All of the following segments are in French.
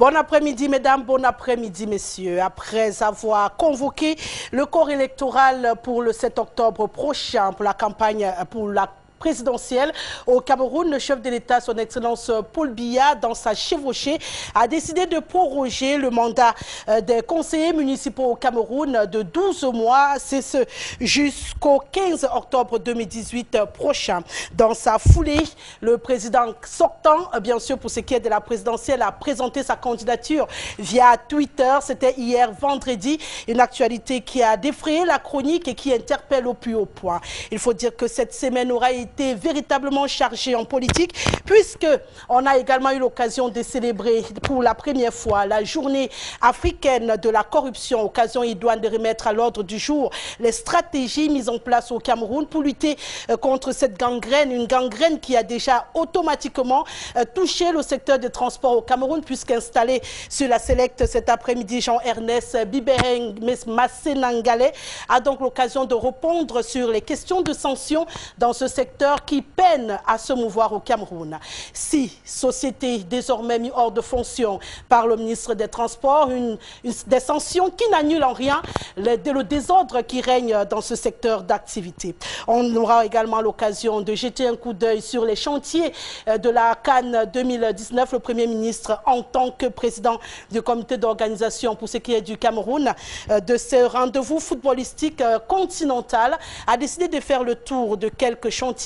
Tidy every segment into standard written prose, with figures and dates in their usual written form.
Bon après-midi, mesdames, bon après-midi, messieurs. Après avoir convoqué le corps électoral pour le 7 octobre prochain, pour la campagne, pour la présidentielle au Cameroun, le chef de l'État, son Excellence Paul Biya, dans sa chevauchée, a décidé de proroger le mandat des conseillers municipaux au Cameroun de 12 mois, c'est ce jusqu'au 15 octobre 2018 prochain. Dans sa foulée, le président sortant, bien sûr pour ce qui est de la présidentielle, a présenté sa candidature via Twitter. C'était hier vendredi, une actualité qui a défrayé la chronique et qui interpelle au plus haut point. Il faut dire que cette semaine aura été véritablement chargé en politique, puisque on a également eu l'occasion de célébrer pour la première fois la journée africaine de la corruption, occasion idoine de remettre à l'ordre du jour les stratégies mises en place au Cameroun pour lutter contre cette gangrène, une gangrène qui a déjà automatiquement touché le secteur des transports au Cameroun, puisqu'installé sur la Select cet après-midi, Jean-Ernest Bibeheng Massenangale a donc l'occasion de répondre sur les questions de sanctions dans ce secteur qui peine à se mouvoir au Cameroun. 6 sociétés désormais mises hors de fonction par le ministre des Transports, des sanctions qui n'annulent en rien le désordre qui règne dans ce secteur d'activité. On aura également l'occasion de jeter un coup d'œil sur les chantiers de la CAN 2019. Le Premier ministre, en tant que président du comité d'organisation pour ce qui est du Cameroun, de ce rendez-vous footballistique continental, a décidé de faire le tour de quelques chantiers.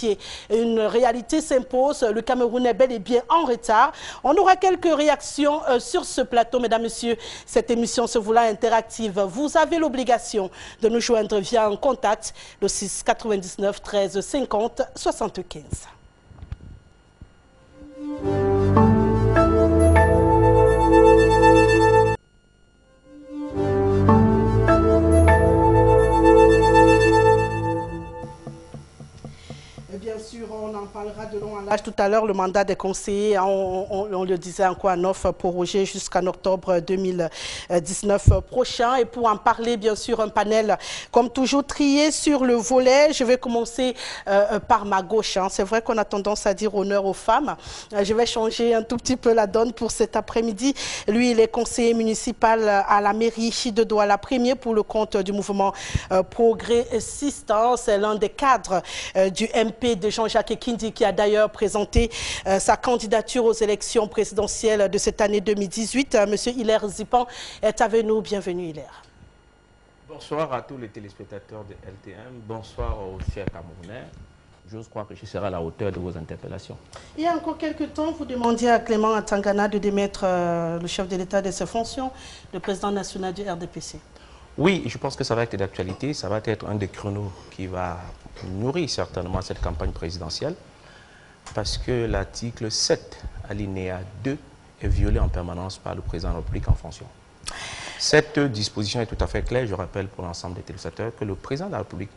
Une réalité s'impose, le Cameroun est bel et bien en retard. On aura quelques réactions sur ce plateau, mesdames, messieurs. Cette émission se voulant interactive. Vous avez l'obligation de nous joindre via un contact, le 6 99 13 50 75. Bien sûr, on en parlera de long en large tout à l'heure. Le mandat des conseillers, on le disait encore en offre, prorogé jusqu'en octobre 2019 prochain. Et pour en parler, bien sûr, un panel, comme toujours, trié sur le volet. Je vais commencer par ma gauche. C'est vrai qu'on a tendance à dire honneur aux femmes. Je vais changer un tout petit peu la donne pour cet après-midi. Lui, il est conseiller municipal à la mairie de Douala Premier pour le compte du mouvement progressiste. C'est l'un des cadres du MP de Jean-Jacques Ekindi, qui a d'ailleurs présenté sa candidature aux élections présidentielles de cette année 2018. Monsieur Hilaire Zipan est avec nous. Bienvenue, Hilaire. Bonsoir à tous les téléspectateurs de LTM. Bonsoir aux chers Camerounais. J'ose croire que je serai à la hauteur de vos interpellations. Il y a encore quelques temps, vous demandiez à Clément Atangana de démettre le chef de l'État de ses fonctions, le président national du RDPC. Oui, je pense que ça va être d'actualité. Ça va être un des créneaux qui va nourrir certainement cette campagne présidentielle, parce que l'article 7, alinéa 2, est violé en permanence par le président de la République en fonction. Cette disposition est tout à fait claire. Je rappelle pour l'ensemble des téléspectateurs que le président de la République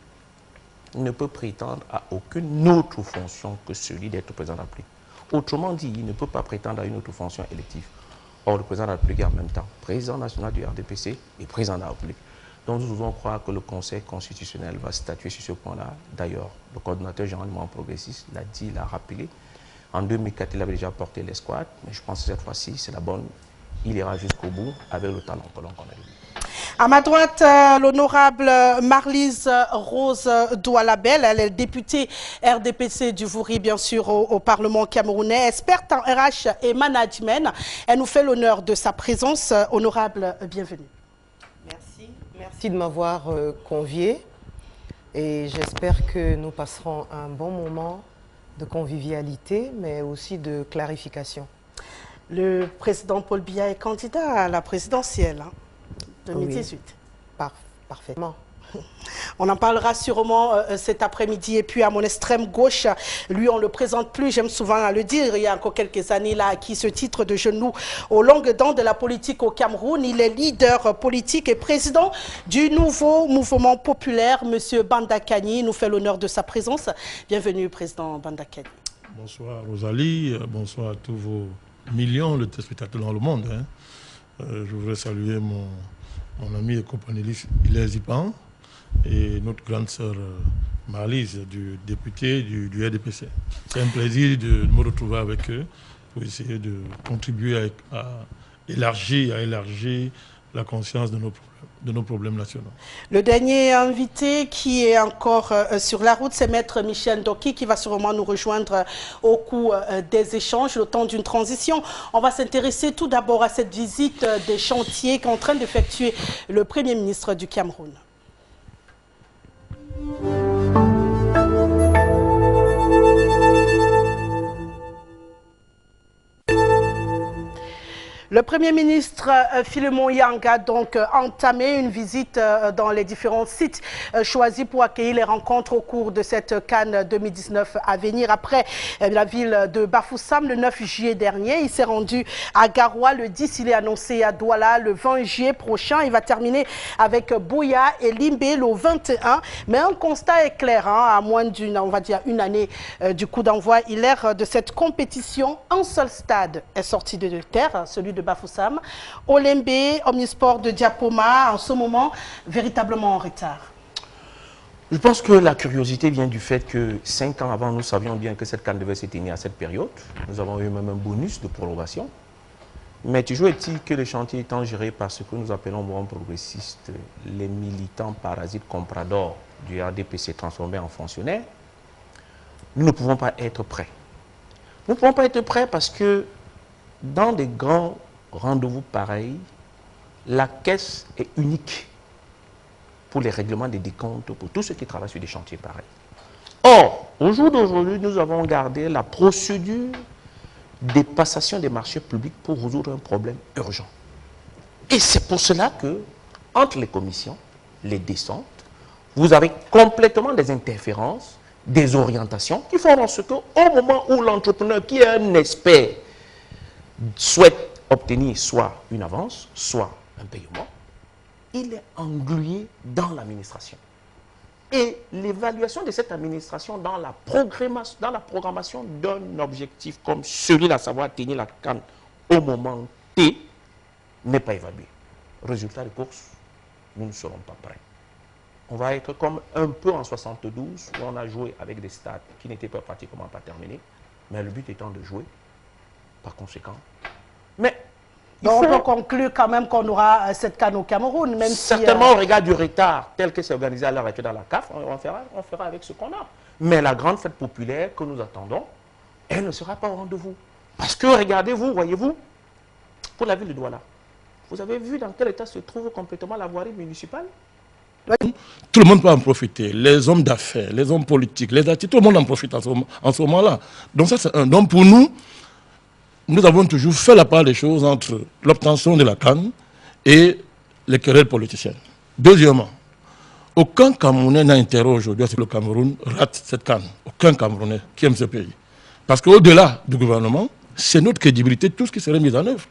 ne peut prétendre à aucune autre fonction que celui d'être président de la République. Autrement dit, il ne peut pas prétendre à une autre fonction élective. Or, le président de la République est en même temps président national du RDPC et président de la République. Donc nous devons croire que le Conseil constitutionnel va statuer sur ce point-là. D'ailleurs, le coordonnateur général du mouvement progressiste l'a dit, l'a rappelé. En 2004, il avait déjà porté l'escouade, mais je pense que cette fois-ci, c'est la bonne. Il ira jusqu'au bout avec le talent qu'on a eu. À ma droite, l'honorable Marlise Rose Doualabel, elle est députée RDPC du Vouri, bien sûr, au Parlement camerounais, experte en RH et management. Elle nous fait l'honneur de sa présence. Honorable, bienvenue. Merci de m'avoir convié et j'espère que nous passerons un bon moment de convivialité, mais aussi de clarification. Le président Paul Biya est candidat à la présidentielle 2018. Oui, parfaitement. On en parlera sûrement cet après-midi. Et puis à mon extrême gauche, lui on ne le présente plus, j'aime souvent à le dire, il y a encore quelques années, il a acquis ce titre de genou aux longues dents de la politique au Cameroun. Il est leader politique et président du nouveau mouvement populaire, M. Bandakani. nous fait l'honneur de sa présence. Bienvenue, président Bandakani. Bonsoir Rosalie, bonsoir à tous vos millions de téléspectateurs dans le monde. Je voudrais saluer mon ami et compagnonniste Hilaire Zipan et notre grande sœur Marlise, du député du RDPC. C'est un plaisir de me retrouver avec eux pour essayer de contribuer à élargir la conscience de nos problèmes nationaux. Le dernier invité qui est encore sur la route, c'est Maître Michel Ndoki qui va sûrement nous rejoindre au cours des échanges, le temps d'une transition. On va s'intéresser tout d'abord à cette visite des chantiers qu'est en train d'effectuer le Premier ministre du Cameroun. Le Premier ministre Philemon Yanga a donc entamé une visite dans les différents sites choisis pour accueillir les rencontres au cours de cette Cannes 2019 à venir. Après la ville de Bafoussam le 9 juillet dernier, il s'est rendu à Garoua le 10, il est annoncé à Douala le 20 juillet prochain. Il va terminer avec Buea et Limbé le 21. Mais un constat est clair, à moins d'une, on va dire, une année du coup d'envoi hilaire de cette compétition. Un seul stade est sorti de terre, celui de Bafoussam. Olembe, Omnisport de Diapoma, en ce moment, véritablement en retard. Je pense que la curiosité vient du fait que 5 ans avant, nous savions bien que cette CAN devait se tenir à cette période. Nous avons eu même un bonus de prolongation. Mais toujours est-il que le chantier étant géré par ce que nous appelons mouvement progressiste, les militants parasites compradors du RDPC transformés en fonctionnaires, nous ne pouvons pas être prêts. Nous ne pouvons pas être prêts parce que dans des grands rendez-vous pareils, la caisse est unique pour les règlements des décomptes, pour tous ceux qui travaillent sur des chantiers pareils. Or, au jour d'aujourd'hui, nous avons gardé la procédure des passations des marchés publics pour résoudre un problème urgent. Et c'est pour cela que, entre les commissions, les descentes, vous avez complètement des interférences, des orientations qui font en ce qu'au moment où l'entrepreneur, qui est un expert, souhaite obtenir soit une avance, soit un paiement, il est englué dans l'administration. Et l'évaluation de cette administration dans la programmation d'un objectif comme celui-là, à savoir tenir la CAN au moment T, n'est pas évalué. Résultat de course, nous ne serons pas prêts. On va être comme un peu en 72, où on a joué avec des stades qui n'étaient pas pratiquement pas terminés, mais le but étant de jouer, par conséquent. Mais donc on peut conclure quand même qu'on aura cette CAN au Cameroun, même certainement si, au regard du retard tel que c'est organisé à l'heure actuelle dans la CAF, on fera avec ce qu'on a. Mais la grande fête populaire que nous attendons, elle ne sera pas au rendez-vous. Parce que regardez-vous, voyez-vous, pour la ville de Douala, vous avez vu dans quel état se trouve complètement la voirie municipale? Tout le monde peut en profiter, les hommes d'affaires, les hommes politiques, les artistes, tout le monde en profite en ce moment-là. Donc ça c'est un don pour nous. Nous avons toujours fait la part des choses entre l'obtention de la CAN et les querelles politiciennes. Deuxièmement, aucun Camerounais n'a intérêt aujourd'hui à ce que le Cameroun rate cette CAN. Aucun Camerounais qui aime ce pays. Parce qu'au-delà du gouvernement, c'est notre crédibilité, tout ce qui serait mis en œuvre.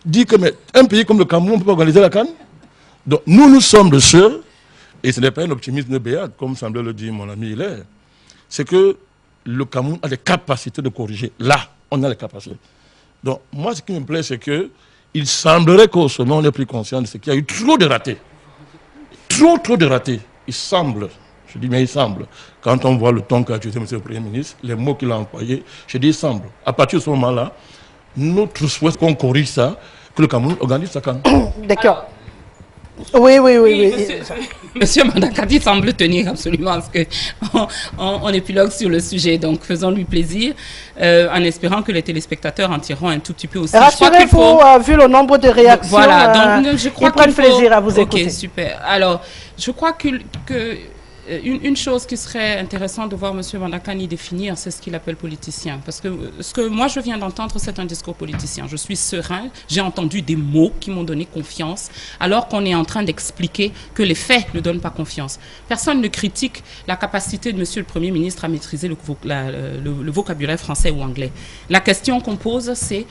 Dit que mais, un pays comme le Cameroun peut organiser la CAN. Donc nous sommes de ceux, et ce n'est pas un optimisme béat, comme semblait le dire mon ami Hilaire, c'est que le Cameroun a des capacités de corriger. Là, on a les capacités. Donc, moi, ce qui me plaît, c'est qu'il semblerait qu'au sommet, on ait pris conscience de ce qu'il y a eu trop de ratés. Trop de ratés. Il semble, je dis mais il semble, quand on voit le ton qu'a utilisé M. le Premier ministre, les mots qu'il a employés, je dis il semble. À partir de ce moment-là, notre souhait qu'on corrige ça, que le Cameroun organise sa CAN. D'accord. Oui. Monsieur Mandakati semble tenir absolument à ce qu'on épilogue sur le sujet. Donc, faisons-lui plaisir en espérant que les téléspectateurs en tireront un tout petit peu aussi. Rassurez-vous, vu le nombre de réactions, voilà, donc, je crois ils prennent plaisir à vous écouter. Ok, super. Alors, je crois que une chose qui serait intéressante de voir M. Mandakani définir, c'est ce qu'il appelle politicien. Parce que ce que moi je viens d'entendre, c'est un discours politicien. Je suis serein, j'ai entendu des mots qui m'ont donné confiance, alors qu'on est en train d'expliquer que les faits ne donnent pas confiance. Personne ne critique la capacité de M. le Premier ministre à maîtriser le vocabulaire français ou anglais. La question qu'on pose, c'est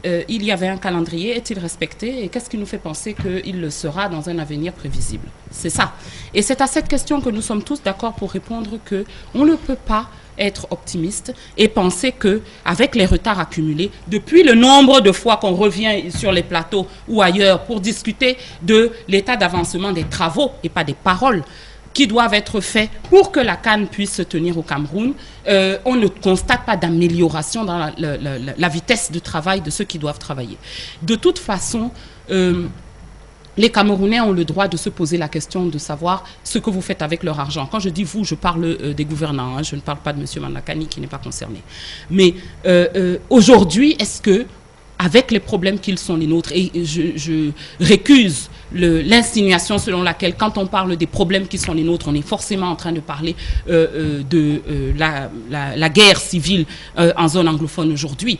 il y avait un calendrier, est-il respecté? Et qu'est-ce qui nous fait penser qu'il le sera dans un avenir prévisible? C'est ça. Et c'est à cette question que nous sommes tous d'accord pour répondre qu'on ne peut pas être optimiste et penser qu'avec les retards accumulés, depuis le nombre de fois qu'on revient sur les plateaux ou ailleurs pour discuter de l'état d'avancement des travaux et pas des paroles, qui doivent être faits pour que la CAN puisse se tenir au Cameroun, on ne constate pas d'amélioration dans la vitesse de travail de ceux qui doivent travailler. De toute façon, les Camerounais ont le droit de se poser la question de savoir ce que vous faites avec leur argent. Quand je dis vous, je parle des gouvernants, hein, je ne parle pas de M. Mandakani qui n'est pas concerné. Mais aujourd'hui, est-ce que, avec les problèmes qu'ils sont les nôtres, et je récuse l'insinuation selon laquelle, quand on parle des problèmes qui sont les nôtres, on est forcément en train de parler de la guerre civile en zone anglophone aujourd'hui.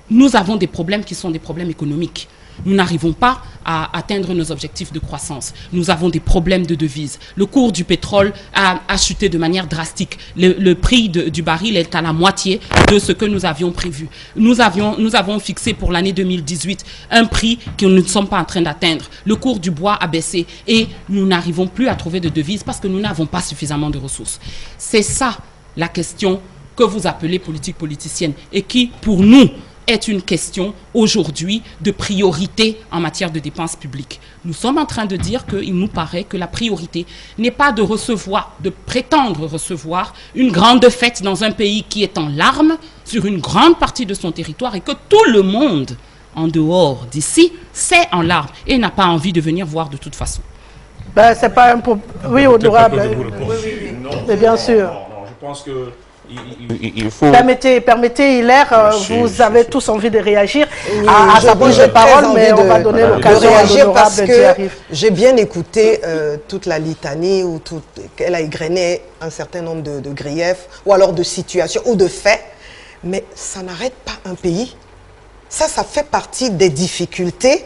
Nous avons des problèmes qui sont des problèmes économiques. Nous n'arrivons pas à atteindre nos objectifs de croissance. Nous avons des problèmes de devises. Le cours du pétrole a chuté de manière drastique. Le prix du baril est à la moitié de ce que nous avions prévu. Nous avons fixé pour l'année 2018 un prix que nous ne sommes pas en train d'atteindre. Le cours du bois a baissé et nous n'arrivons plus à trouver de devises parce que nous n'avons pas suffisamment de ressources. C'est ça la question que vous appelez politique politicienne et qui, pour nous, est une question aujourd'hui de priorité en matière de dépenses publiques. Nous sommes en train de dire qu'il nous paraît que la priorité n'est pas de recevoir, de prétendre recevoir une grande fête dans un pays qui est en larmes sur une grande partie de son territoire et que tout le monde en dehors d'ici c'est en larmes et n'a pas envie de venir voir de toute façon. Ben, c'est pas un problème. Oui, honorable. Oui, bien sûr. Non, je pense que il faut... Permettez, Hilaire, vous avez tous envie de réagir à sa prise de parole, mais on va donner l'occasion à l'honorable d'y arriver. J'ai bien écouté toute la litanie, où elle a égrené un certain nombre de griefs, ou alors de situations, ou de faits, mais ça n'arrête pas un pays. Ça fait partie des difficultés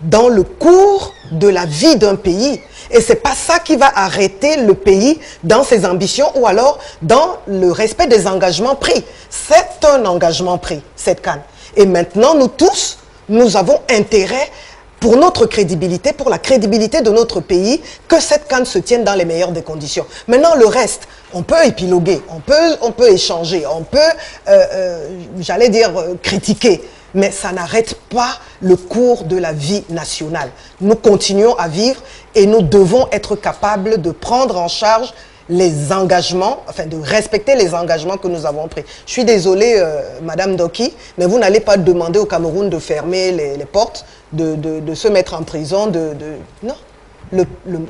dans le cours de la vie d'un pays. Et c'est pas ça qui va arrêter le pays dans ses ambitions ou alors dans le respect des engagements pris. C'est un engagement pris, cette CAN. Et maintenant, nous tous, nous avons intérêt, pour notre crédibilité, pour la crédibilité de notre pays, que cette CAN se tienne dans les meilleures des conditions. Maintenant, le reste, on peut épiloguer, on peut échanger, on peut, j'allais dire, critiquer. Mais ça n'arrête pas le cours de la vie nationale. Nous continuons à vivre et nous devons être capables de prendre en charge les engagements, enfin de respecter les engagements que nous avons pris. Je suis désolée, Madame Doki, mais vous n'allez pas demander au Cameroun de fermer les portes, de se mettre en prison, non.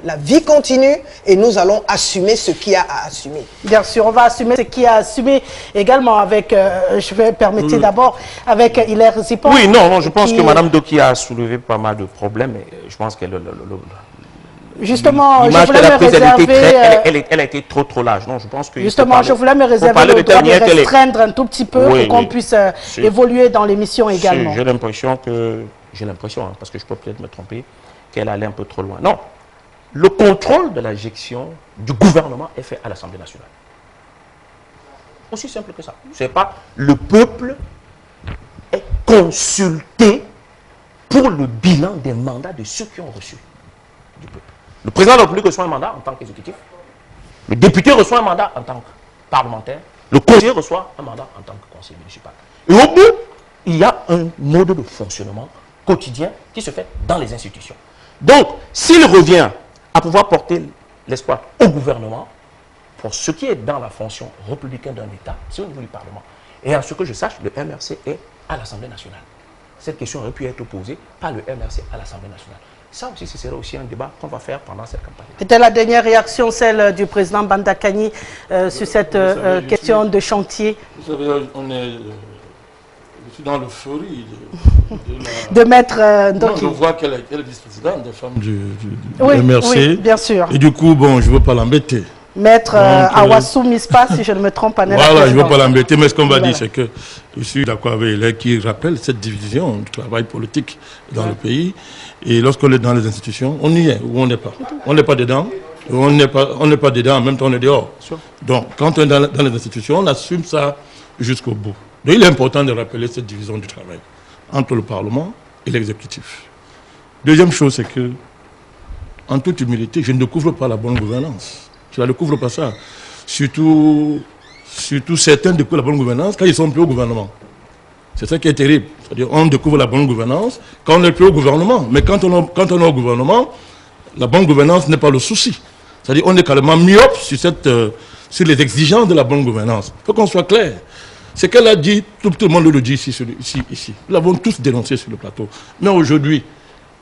La vie continue et nous allons assumer ce qu'il y a à assumer. Bien sûr, on va assumer ce qu'il y a à assumer également avec, je vais permettre d'abord, avec Hilaire Zipan. Oui, non, je pense que Mme Doki a soulevé pas mal de problèmes et je pense que justement, je voulais me réserver... Elle a été trop large. Non, je pense que justement, je voulais me réserver le droit de restreindre un tout petit peu pour qu'on puisse évoluer dans l'émission également. J'ai l'impression, parce que je peux peut-être me tromper, qu'elle allait un peu trop loin. Non, le contrôle de la gestion du gouvernement est fait à l'Assemblée nationale. Aussi simple que ça. C'est pas le peuple est consulté pour le bilan des mandats de ceux qui ont reçu du peuple. Le président de la République reçoit un mandat en tant qu'exécutif. Le député reçoit un mandat en tant que parlementaire. Le conseiller reçoit un mandat en tant que conseiller municipal. Et au bout, il y a un mode de fonctionnement quotidien qui se fait dans les institutions. Donc, s'il revient à pouvoir porter l'espoir au gouvernement, pour ce qui est dans la fonction républicaine d'un État, c'est au niveau du Parlement. Et à ce que je sache, le MRC est à l'Assemblée nationale. Cette question aurait pu être posée par le MRC à l'Assemblée nationale. Ça aussi, ce sera aussi un débat qu'on va faire pendant cette campagne. C'était la dernière réaction, celle du président Mandakani, sur cette question de chantier. Vous savez, je suis dans l'euphorie de mettre... je vois qu'elle est vice-présidente des femmes du oui, MRC. Oui, bien sûr. Et du coup, bon, je ne veux pas l'embêter. Maître Awassou Mispa, si je ne me trompe pas. Voilà, je ne veux pas l'embêter, mais ce qu'on va dire, c'est que je suis d'accord avec elle qui rappelle cette division du travail politique dans le pays. Et lorsqu'on est dans les institutions, on y est ou on n'est pas. On n'est pas dedans, ou on n'est pas dedans, en même temps on est dehors. Donc, quand on est dans les institutions, on assume ça jusqu'au bout. Donc, il est important de rappeler cette division du travail entre le Parlement et l'exécutif. Deuxième chose, c'est que, en toute humilité, je ne découvre pas la bonne gouvernance. Je ne découvre pas ça. Surtout certains découvrent la bonne gouvernance quand ils sont plus au gouvernement. C'est ça qui est terrible. C'est-à-dire on découvre la bonne gouvernance quand on n'est plus au gouvernement. Mais quand on est au gouvernement, la bonne gouvernance n'est pas le souci. C'est-à-dire qu'on est carrément myope sur les exigences de la bonne gouvernance. Il faut qu'on soit clair. Ce qu'elle a dit, tout le monde le dit ici. Nous l'avons tous dénoncé sur le plateau. Mais aujourd'hui,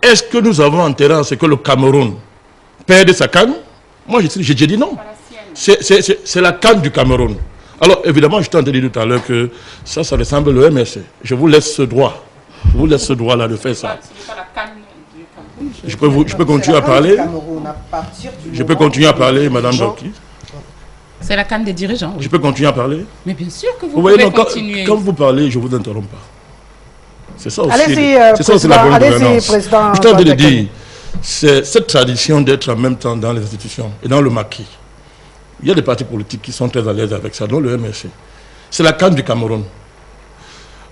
est-ce que nous avons intérêt à ce que le Cameroun perde sa canne? Moi, j'ai dit non. C'est la canne du Cameroun. Alors, évidemment, je t'ai entendu tout à l'heure que ça ressemble le MRC. Je vous laisse ce droit. Je vous laisse ce droit-là de faire ça. Je peux continuer à parler. Je peux continuer à parler, Madame Dorki. C'est la canne des dirigeants. Oui. Je peux continuer à parler? Mais bien sûr que vous pouvez continuer. Quand vous parlez, je ne vous interromps pas. C'est ça aussi. C'est ça aussi la bonne gouvernance. Je t'ai envie de dire, c'est cette tradition d'être en même temps dans les institutions et dans le maquis. Il y a des partis politiques qui sont très à l'aise avec ça, dont le MRC. C'est la canne du Cameroun.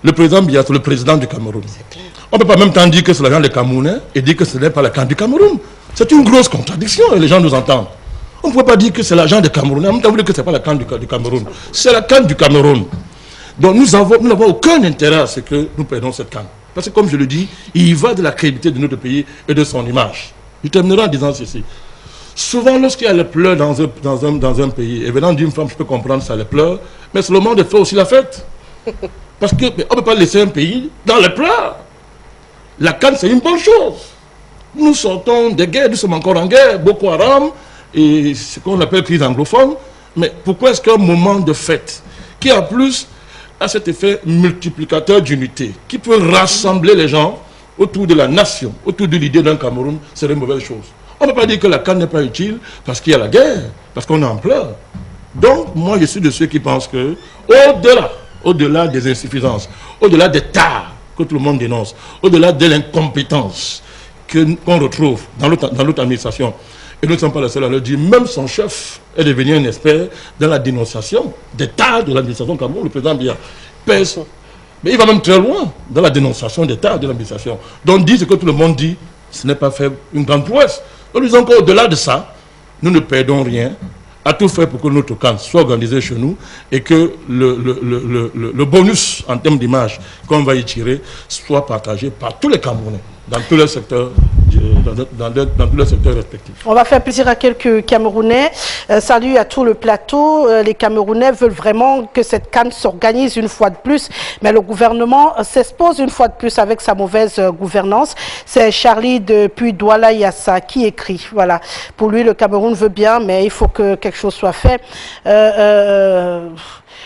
Le président Biya, c'est le président du Cameroun. On ne peut pas en même temps dire que c'est l'agent des Camerounais et dire que ce n'est pas la canne du Cameroun. C'est une grosse contradiction et les gens nous entendent. On ne peut pas dire que c'est l'agent des Camerounais, en même temps vous dites que ce n'est pas la canne du Cameroun. C'est la canne du Cameroun. Donc nous n'avons aucun intérêt à ce que nous perdons cette canne. Parce que comme je le dis, il y va de la crédibilité de notre pays et de son image. Je terminerai en disant ceci. Souvent, lorsqu'il y a les pleurs dans un pays, et venant d'une femme, je peux comprendre ça, les pleurs, mais c'est le moment de faire aussi la fête. Parce qu'on ne peut pas laisser un pays dans les pleurs. La canne, c'est une bonne chose. Nous sortons des guerres, nous sommes encore en guerre, Boko Haram, et ce qu'on appelle crise anglophone. Mais pourquoi est-ce qu'un moment de fête, qui en plus a cet effet multiplicateur d'unité, qui peut rassembler les gens autour de la nation, autour de l'idée d'un Cameroun, c'est une mauvaise chose. On ne peut pas dire que la canne n'est pas utile parce qu'il y a la guerre, parce qu'on est en pleurs. Donc, moi, je suis de ceux qui pensent que, au-delà des insuffisances, au-delà des tares que tout le monde dénonce, au-delà de l'incompétence qu'on retrouve dans notre administration, et nous ne sommes pas les seuls à le dire, même son chef est devenu un expert dans la dénonciation des tares de l'administration Cameroun, le président Biya. Mais il va même très loin dans la dénonciation des tares de l'administration. Donc, dit ce que tout le monde dit, ce n'est pas faire une grande prouesse. Nous disons qu'au-delà de ça, nous ne perdons rien à tout faire pour que notre canne soit organisée chez nous et que le bonus en termes d'image qu'on va y tirer soit partagé par tous les Camerounais dans tous les secteurs, dans tous les secteurs respectifs. On va faire plaisir à quelques Camerounais. Salut à tout le plateau. Les Camerounais veulent vraiment que cette canne s'organise une fois de plus, mais le gouvernement s'expose une fois de plus avec sa mauvaise gouvernance. C'est Charlie depuis Douala Yassa qui écrit. Voilà. Pour lui, le Cameroun veut bien, mais il faut que quelque chose soit fait.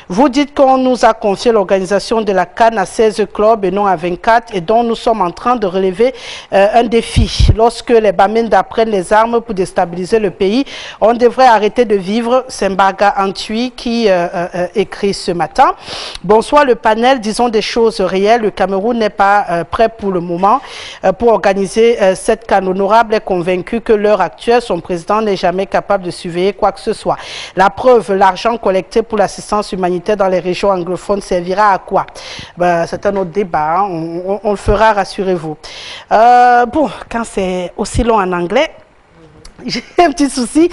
Vous dites qu'on nous a confié l'organisation de la CAN à 16 clubs et non à 24 et dont nous sommes en train de relever un défi. Lorsque les Bamenda prennent les armes pour déstabiliser le pays, on devrait arrêter de vivre. C'est Mbaga Antui qui écrit ce matin. Bonsoir le panel, disons des choses réelles. Le Cameroun n'est pas prêt pour le moment pour organiser cette CAN. Honorable est convaincu que l'heure actuelle, son président n'est jamais capable de surveiller quoi que ce soit. La preuve, l'argent collecté pour l'assistance humanitaire dans les régions anglophones servira à quoi? C'est un autre débat, hein. On le fera, rassurez-vous. Bon, quand c'est aussi long en anglais, j'ai un petit souci.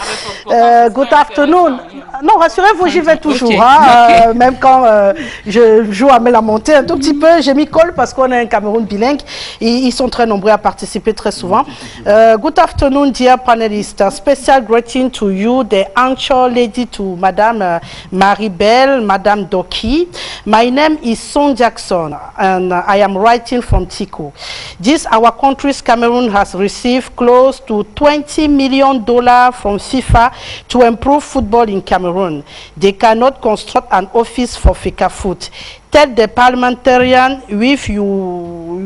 Good afternoon. Non, rassurez-vous, j'y vais toujours. Okay. Hein, okay. Même quand je joue à me la monter un tout petit peu, j'ai mis col parce qu'on est un Cameroun bilingue. Ils sont très nombreux à participer très souvent. Good afternoon, dear panelists. Special greeting to you, the anchor lady, to Madame Maribel, Madame Doki. My name is Son Jackson and I am writing from Tico. This, our country's Cameroon has received close to $20 million from FIFA to improve football in Cameroon. They cannot construct an office for FICAFoot. Tell the parliamentarian with you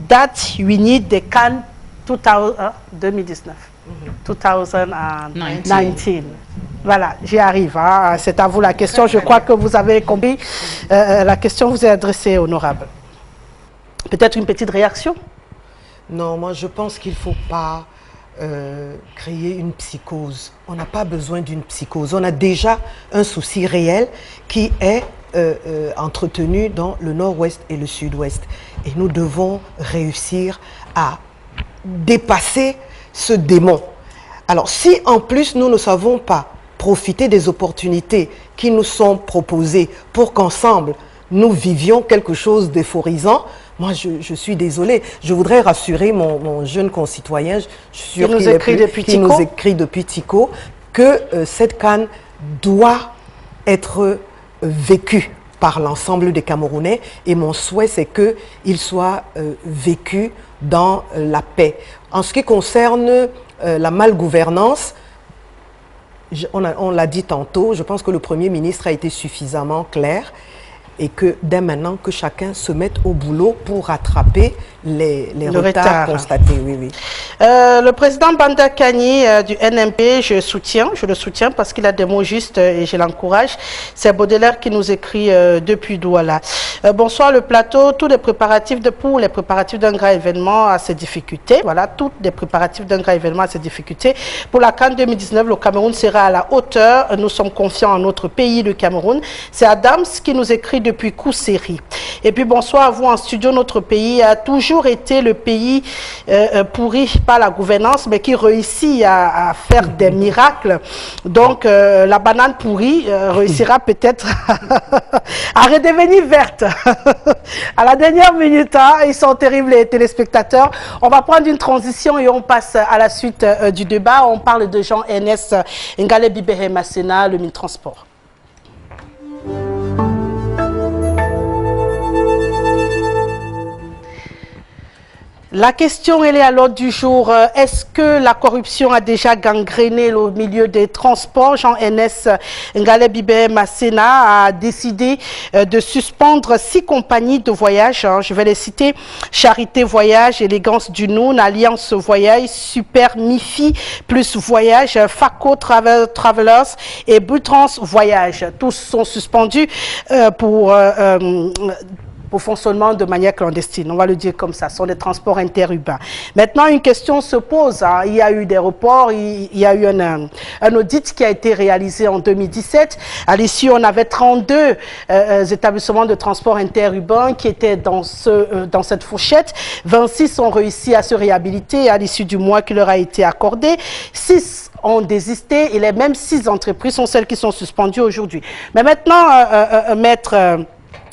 that we need the CAN 2019. Voilà, j'y arrive. Hein. C'est à vous la question. Je crois que vous avez compris. La question vous est adressée, honorable. Peut-être une petite réaction? Non, moi je pense qu'il ne faut pas créer une psychose. On n'a pas besoin d'une psychose. On a déjà un souci réel qui est entretenu dans le nord-ouest et le sud-ouest. Et nous devons réussir à dépasser ce démon. Alors si en plus nous ne savons pas profiter des opportunités qui nous sont proposées pour qu'ensemble nous vivions quelque chose d'euphorisant, moi, je suis désolée. Je voudrais rassurer mon jeune concitoyen, je suis sûr qu'il nous écrit depuis Tico, que cette CAN doit être vécue par l'ensemble des Camerounais. Et mon souhait, c'est qu'il soit vécu dans la paix. En ce qui concerne la malgouvernance, on l'a dit tantôt, je pense que le Premier ministre a été suffisamment clair et que dès maintenant, que chacun se mette au boulot pour rattraper les retards constatés. Oui, oui. Le président Banda Kani du NMP, je le soutiens parce qu'il a des mots justes et je l'encourage. C'est Baudelaire qui nous écrit depuis Douala. Bonsoir le plateau, tous les préparatifs pour les préparatifs d'un grand événement à ses difficultés. Voilà, tous les préparatifs d'un grand événement à ses difficultés. Pour la CAN 2019, le Cameroun sera à la hauteur. Nous sommes confiants en notre pays, le Cameroun. C'est Adams qui nous écrit depuis Kousséri. Et puis bonsoir à vous en studio. Notre pays a toujours été le pays pourri par la gouvernance, mais qui réussit à faire des miracles. Donc la banane pourrie réussira peut-être à redevenir verte. À la dernière minute, hein, ils sont terribles les téléspectateurs. On va prendre une transition et on passe à la suite du débat. On parle de Jean-Ernest Ngale Bibere Masséna, le ministre Transport. La question, elle est à l'ordre du jour. Est-ce que la corruption a déjà gangréné le milieu des transports? Jean-Ernest Ngale Bibere Masséna a décidé de suspendre 6 compagnies de voyage. Je vais les citer: Charité Voyage, Élégance du Noun, Alliance Voyage, Super Mifi Plus Voyage, Faco Travelers et Butrans Voyage. Tous sont suspendus pour fonctionnement de manière clandestine, on va le dire comme ça, ce sont des transports interurbains. Maintenant, une question se pose, hein. Il y a eu des reports, il y a eu un audit qui a été réalisé en 2017. À l'issue, on avait 32 établissements de transport interurbain qui étaient dans cette fourchette. 26 ont réussi à se réhabiliter à l'issue du mois qui leur a été accordé. 6 ont désisté et les mêmes 6 entreprises sont celles qui sont suspendues aujourd'hui. Mais maintenant, maître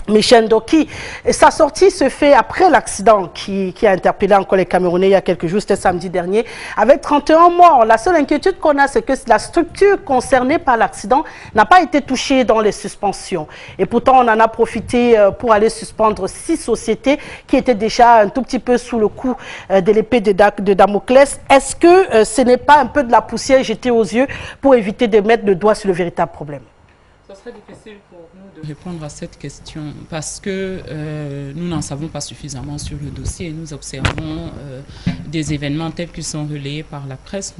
Michel Ndoki, sa sortie se fait après l'accident qui a interpellé encore les Camerounais il y a quelques jours, c'était samedi dernier, avec 31 morts. La seule inquiétude qu'on a, c'est que la structure concernée par l'accident n'a pas été touchée dans les suspensions. Et pourtant, on en a profité pour aller suspendre 6 sociétés qui étaient déjà un tout petit peu sous le coup de l'épée de Damoclès. Est-ce que ce n'est pas un peu de la poussière jetée aux yeux pour éviter de mettre le doigt sur le véritable problème? Ce serait difficile pour nous de répondre à cette question parce que nous n'en savons pas suffisamment sur le dossier. Nous observons des événements tels qu'ils sont relayés par la presse.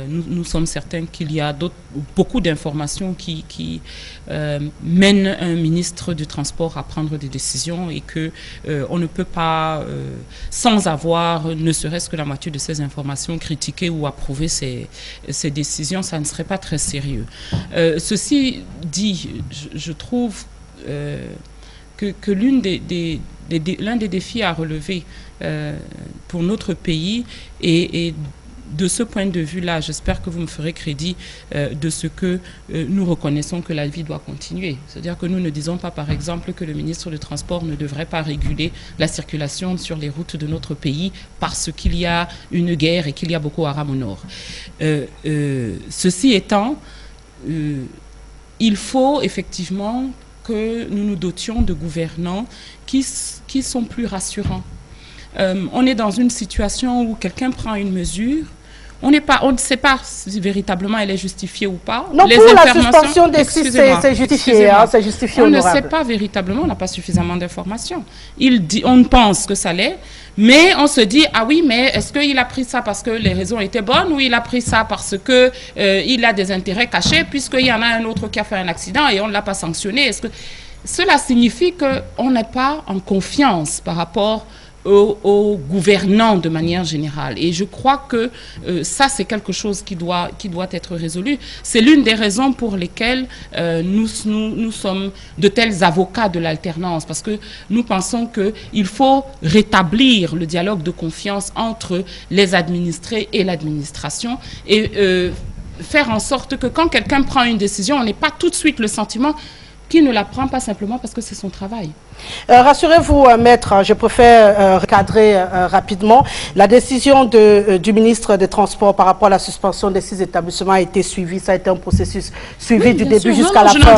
Nous sommes certains qu'il y a beaucoup d'informations qui mènent un ministre du Transport à prendre des décisions et qu'on ne peut pas, sans avoir ne serait-ce que la moitié de ces informations, critiquer ou approuver ces décisions. Ça ne serait pas très sérieux. Ceci dit, je trouve que l'un des défis à relever pour notre pays est de ce point de vue-là, j'espère que vous me ferez crédit de ce que nous reconnaissons que la vie doit continuer. C'est-à-dire que nous ne disons pas, par exemple, que le ministre du Transport ne devrait pas réguler la circulation sur les routes de notre pays parce qu'il y a une guerre et qu'il y a Boko Haram au nord. Ceci étant, il faut effectivement que nous nous dotions de gouvernants qui sont plus rassurants. On est dans une situation où quelqu'un prend une mesure, on ne sait pas si véritablement elle est justifiée ou pas. Non, pour la suspension des 6, c'est justifié, hein, c'est justifié. On ne sait pas véritablement, on n'a pas suffisamment d'informations. On pense que ça l'est, mais on se dit, ah oui, mais est-ce qu'il a pris ça parce que les raisons étaient bonnes ou il a pris ça parce que il a des intérêts cachés puisqu'il y en a un autre qui a fait un accident et on ne l'a pas sanctionné. Cela signifie qu'on n'est pas en confiance par rapport aux gouvernants de manière générale. Et je crois que ça, c'est quelque chose qui doit être résolu. C'est l'une des raisons pour lesquelles nous sommes de tels avocats de l'alternance, parce que nous pensons qu'il faut rétablir le dialogue de confiance entre les administrés et l'administration et faire en sorte que quand quelqu'un prend une décision, on n'ait pas tout de suite le sentiment qui ne la prend pas simplement parce que c'est son travail. Rassurez-vous, maître, je préfère recadrer rapidement. La décision du ministre des Transports par rapport à la suspension des 6 établissements a été suivie. Ça a été un processus suivi du début jusqu'à la fin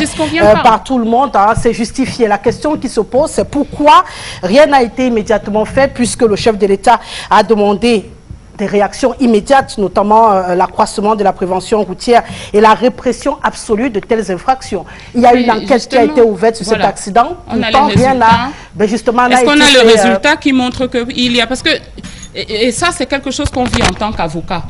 par tout le monde. Hein, c'est justifié. La question qui se pose, c'est pourquoi rien n'a été immédiatement fait puisque le chef de l'État a demandé des réactions immédiates, notamment l'accroissement de la prévention routière et la répression absolue de telles infractions. Il y a une enquête qui a été ouverte sur cet accident. On a les résultats. Est-ce qu'on a le résultat qui montre qu'il y a... Parce que, et ça, c'est quelque chose qu'on vit en tant qu'avocat.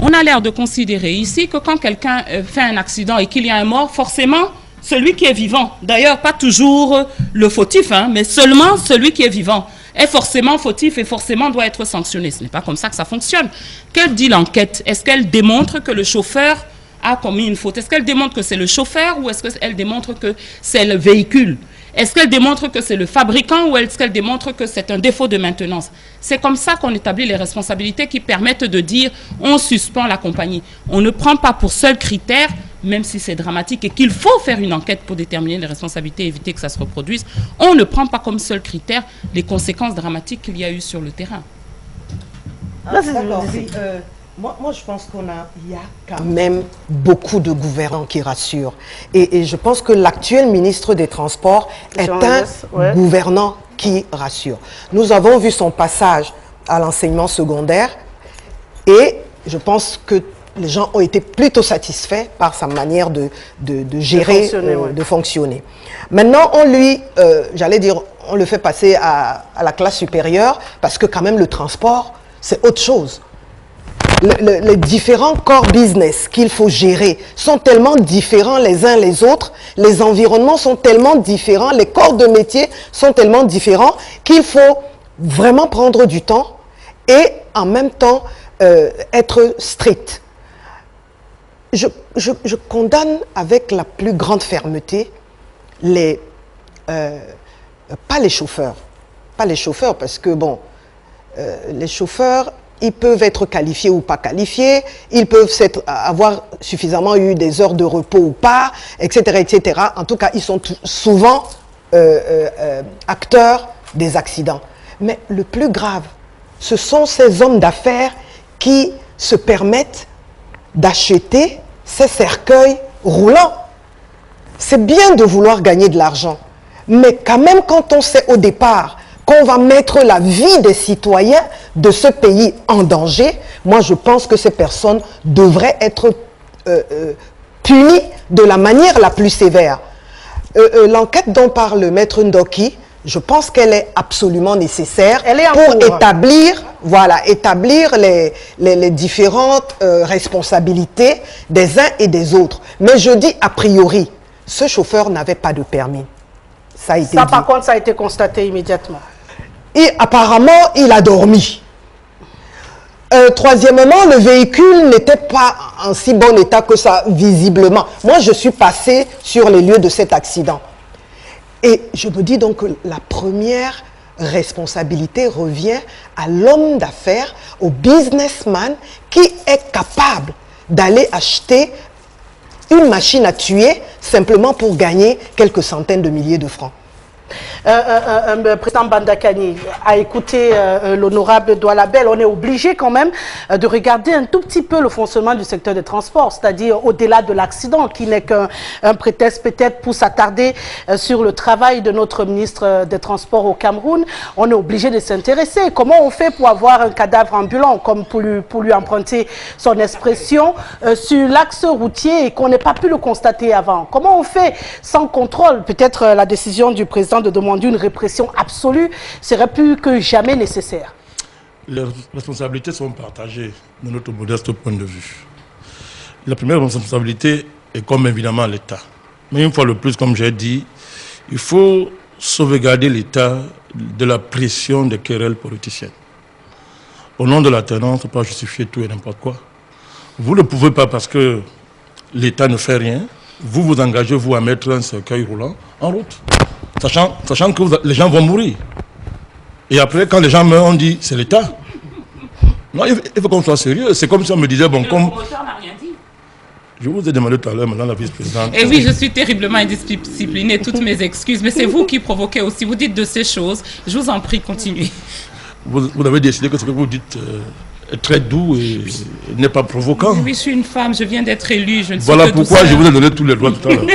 On a l'air de considérer ici que quand quelqu'un fait un accident et qu'il y a un mort, forcément, celui qui est vivant, d'ailleurs, pas toujours le fautif, hein, mais seulement celui qui est vivant, est forcément fautif et forcément doit être sanctionné. Ce n'est pas comme ça que ça fonctionne. Qu'elle dit l'enquête? Est-ce qu'elle démontre que le chauffeur a commis une faute? Est-ce qu'elle démontre que c'est le chauffeur ou est-ce qu'elle démontre que c'est le véhicule? Est-ce qu'elle démontre que c'est le fabricant ou est-ce qu'elle démontre que c'est un défaut de maintenance? C'est comme ça qu'on établit les responsabilités qui permettent de dire on suspend la compagnie. On ne prend pas pour seul critère, même si c'est dramatique et qu'il faut faire une enquête pour déterminer les responsabilités et éviter que ça se reproduise, on ne prend pas comme seul critère les conséquences dramatiques qu'il y a eu sur le terrain. Moi, je pense qu'il y a quand même beaucoup de gouvernants qui rassurent. Et je pense que l'actuel ministre des Transports est un gouvernant qui rassure. Nous avons vu son passage à l'enseignement secondaire et je pense que les gens ont été plutôt satisfaits par sa manière de gérer, de fonctionner. Maintenant, on lui, j'allais dire, on le fait passer à la classe supérieure parce que quand même le transport, c'est autre chose. Les différents corps business qu'il faut gérer sont tellement différents les uns les autres, les environnements sont tellement différents, les corps de métier sont tellement différents qu'il faut vraiment prendre du temps et en même temps être strict. Je condamne avec la plus grande fermeté pas les chauffeurs parce que bon, les chauffeurs, ils peuvent être qualifiés ou pas qualifiés, ils peuvent avoir suffisamment eu des heures de repos ou pas, etc., etc. En tout cas, ils sont souvent acteurs des accidents. Mais le plus grave, ce sont ces hommes d'affaires qui se permettent d'acheter ces cercueils roulants. C'est bien de vouloir gagner de l'argent, mais quand même quand on sait au départ qu'on va mettre la vie des citoyens de ce pays en danger, moi je pense que ces personnes devraient être punies de la manière la plus sévère. L'enquête dont parle le maître Ndoki, je pense qu'elle est absolument nécessaire pour établir les différentes responsabilités des uns et des autres. Mais je dis a priori, ce chauffeur n'avait pas de permis. Ça a été dit. Par contre, ça a été constaté immédiatement. Et apparemment, il a dormi. Troisièmement, le véhicule n'était pas en si bon état que ça, visiblement. Moi, je suis passé sur les lieux de cet accident. Et je me dis donc que la première responsabilité revient à l'homme d'affaires, au businessman qui est capable d'aller acheter une machine à tuer simplement pour gagner quelques centaines de milliers de francs. Président Bandakani a écouté l'honorable Doualabel. On est obligé quand même de regarder un tout petit peu le fonctionnement du secteur des transports, c'est-à-dire au-delà de l'accident, qui n'est qu'un prétexte peut-être pour s'attarder sur le travail de notre ministre des Transports au Cameroun. On est obligé de s'intéresser. Comment on fait pour avoir un cadavre ambulant, comme pour lui emprunter son expression, sur l'axe routier et qu'on n'ait pas pu le constater avant? Comment on fait sans contrôle? Peut-être la décision du président de demander une répression absolue serait plus que jamais nécessaire. Les responsabilités sont partagées de notre modeste point de vue. La première responsabilité est comme évidemment l'État. Mais une fois de plus, comme j'ai dit, il faut sauvegarder l'État de la pression des querelles politiciennes. Au nom de la tenance, on ne peut pas justifier tout et n'importe quoi. Vous ne pouvez pas, parce que l'État ne fait rien, vous vous engagez, vous, à mettre un cercueil roulant en route. Sachant que les gens vont mourir. Et après, quand les gens meurent, on dit c'est l'État. Non, il faut qu'on soit sérieux. C'est comme si on me disait, bon, comme... Le promoteur n'a rien dit. Je vous ai demandé tout à l'heure, Madame la vice-présidente. Et oui, je suis terriblement indisciplinée, toutes mes excuses, mais c'est vous qui provoquez aussi. Vous dites de ces choses. Je vous en prie, continuez. Vous avez décidé que ce que vous dites est très doux et n'est pas provoquant. Oui, je suis une femme, je viens d'être élue. Je ne suis voilà que pourquoi douceur. je vous ai donné tous les droits tout à l'heure.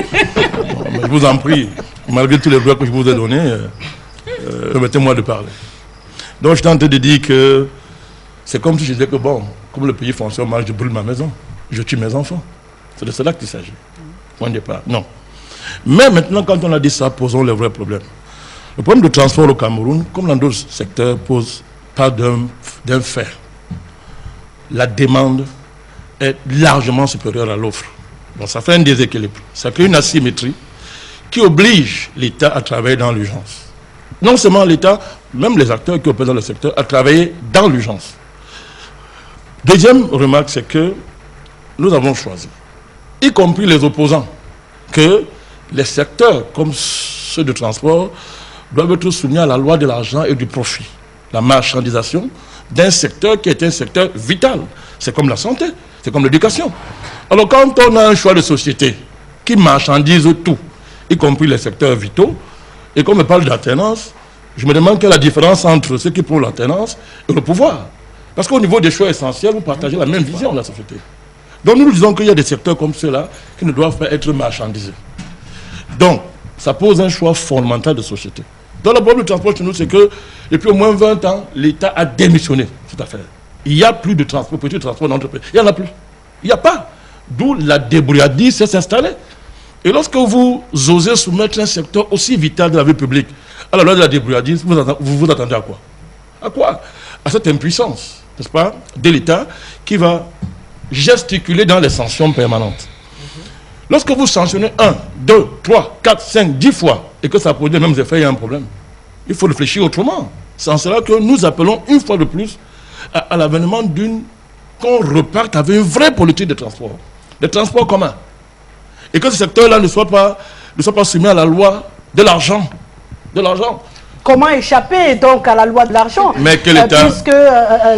Je vous en prie, malgré tous les droits que je vous ai donnés, permettez-moi de parler. Donc je tente de dire que c'est comme si je disais que bon, comme le pays fonctionne mal, je brûle ma maison, je tue mes enfants. C'est de cela qu'il s'agit. Point de départ. Non. Mais maintenant, quand on a dit ça, posons les vrais problèmes. Le problème de transport au Cameroun, comme dans d'autres secteurs, pose pas d'un fait. La demande est largement supérieure à l'offre. Donc ça fait un déséquilibre. Ça crée une asymétrie qui oblige l'État à travailler dans l'urgence. Non seulement l'État, même les acteurs qui opèrent dans le secteur, à travailler dans l'urgence. Deuxième remarque, c'est que nous avons choisi, y compris les opposants, que les secteurs comme ceux de transport doivent être soumis à la loi de l'argent et du profit. La marchandisation d'un secteur qui est un secteur vital. C'est comme la santé, c'est comme l'éducation. Alors quand on a un choix de société qui marchandise tout, y compris les secteurs vitaux, et qu'on me parle d'alternance, je me demande quelle est la différence entre ceux qui prônent l'alternance et le pouvoir. Parce qu'au niveau des choix essentiels, vous partagez la même vision de la société. Donc nous disons qu'il y a des secteurs comme ceux-là qui ne doivent pas être marchandisés. Donc, ça pose un choix fondamental de société. Dans le problème du transport chez nous, c'est que depuis au moins 20 ans, l'État a démissionné cette affaire. Il n'y a plus de transport, petit transport d'entreprise. Il n'y en a plus. Il n'y a pas. D'où la débrouillardise s'est installée. Et lorsque vous osez soumettre un secteur aussi vital de la vie publique à la loi de la débrouillardise, vous attendez à quoi? À quoi? À cette impuissance, n'est-ce pas, de l'État qui va gesticuler dans les sanctions permanentes. Lorsque vous sanctionnez 1, 2, 3, 4, 5, 10 fois et que ça produit les mêmes effets, il y a un problème. Il faut réfléchir autrement. C'est en cela que nous appelons une fois de plus à l'avènement qu'on reparte avec une vraie politique de transport. De transport commun. Et que ce secteur-là ne soit pas soumis à la loi de l'argent. De l'argent. Comment échapper donc à la loi de l'argent? Mais quel État? Puisque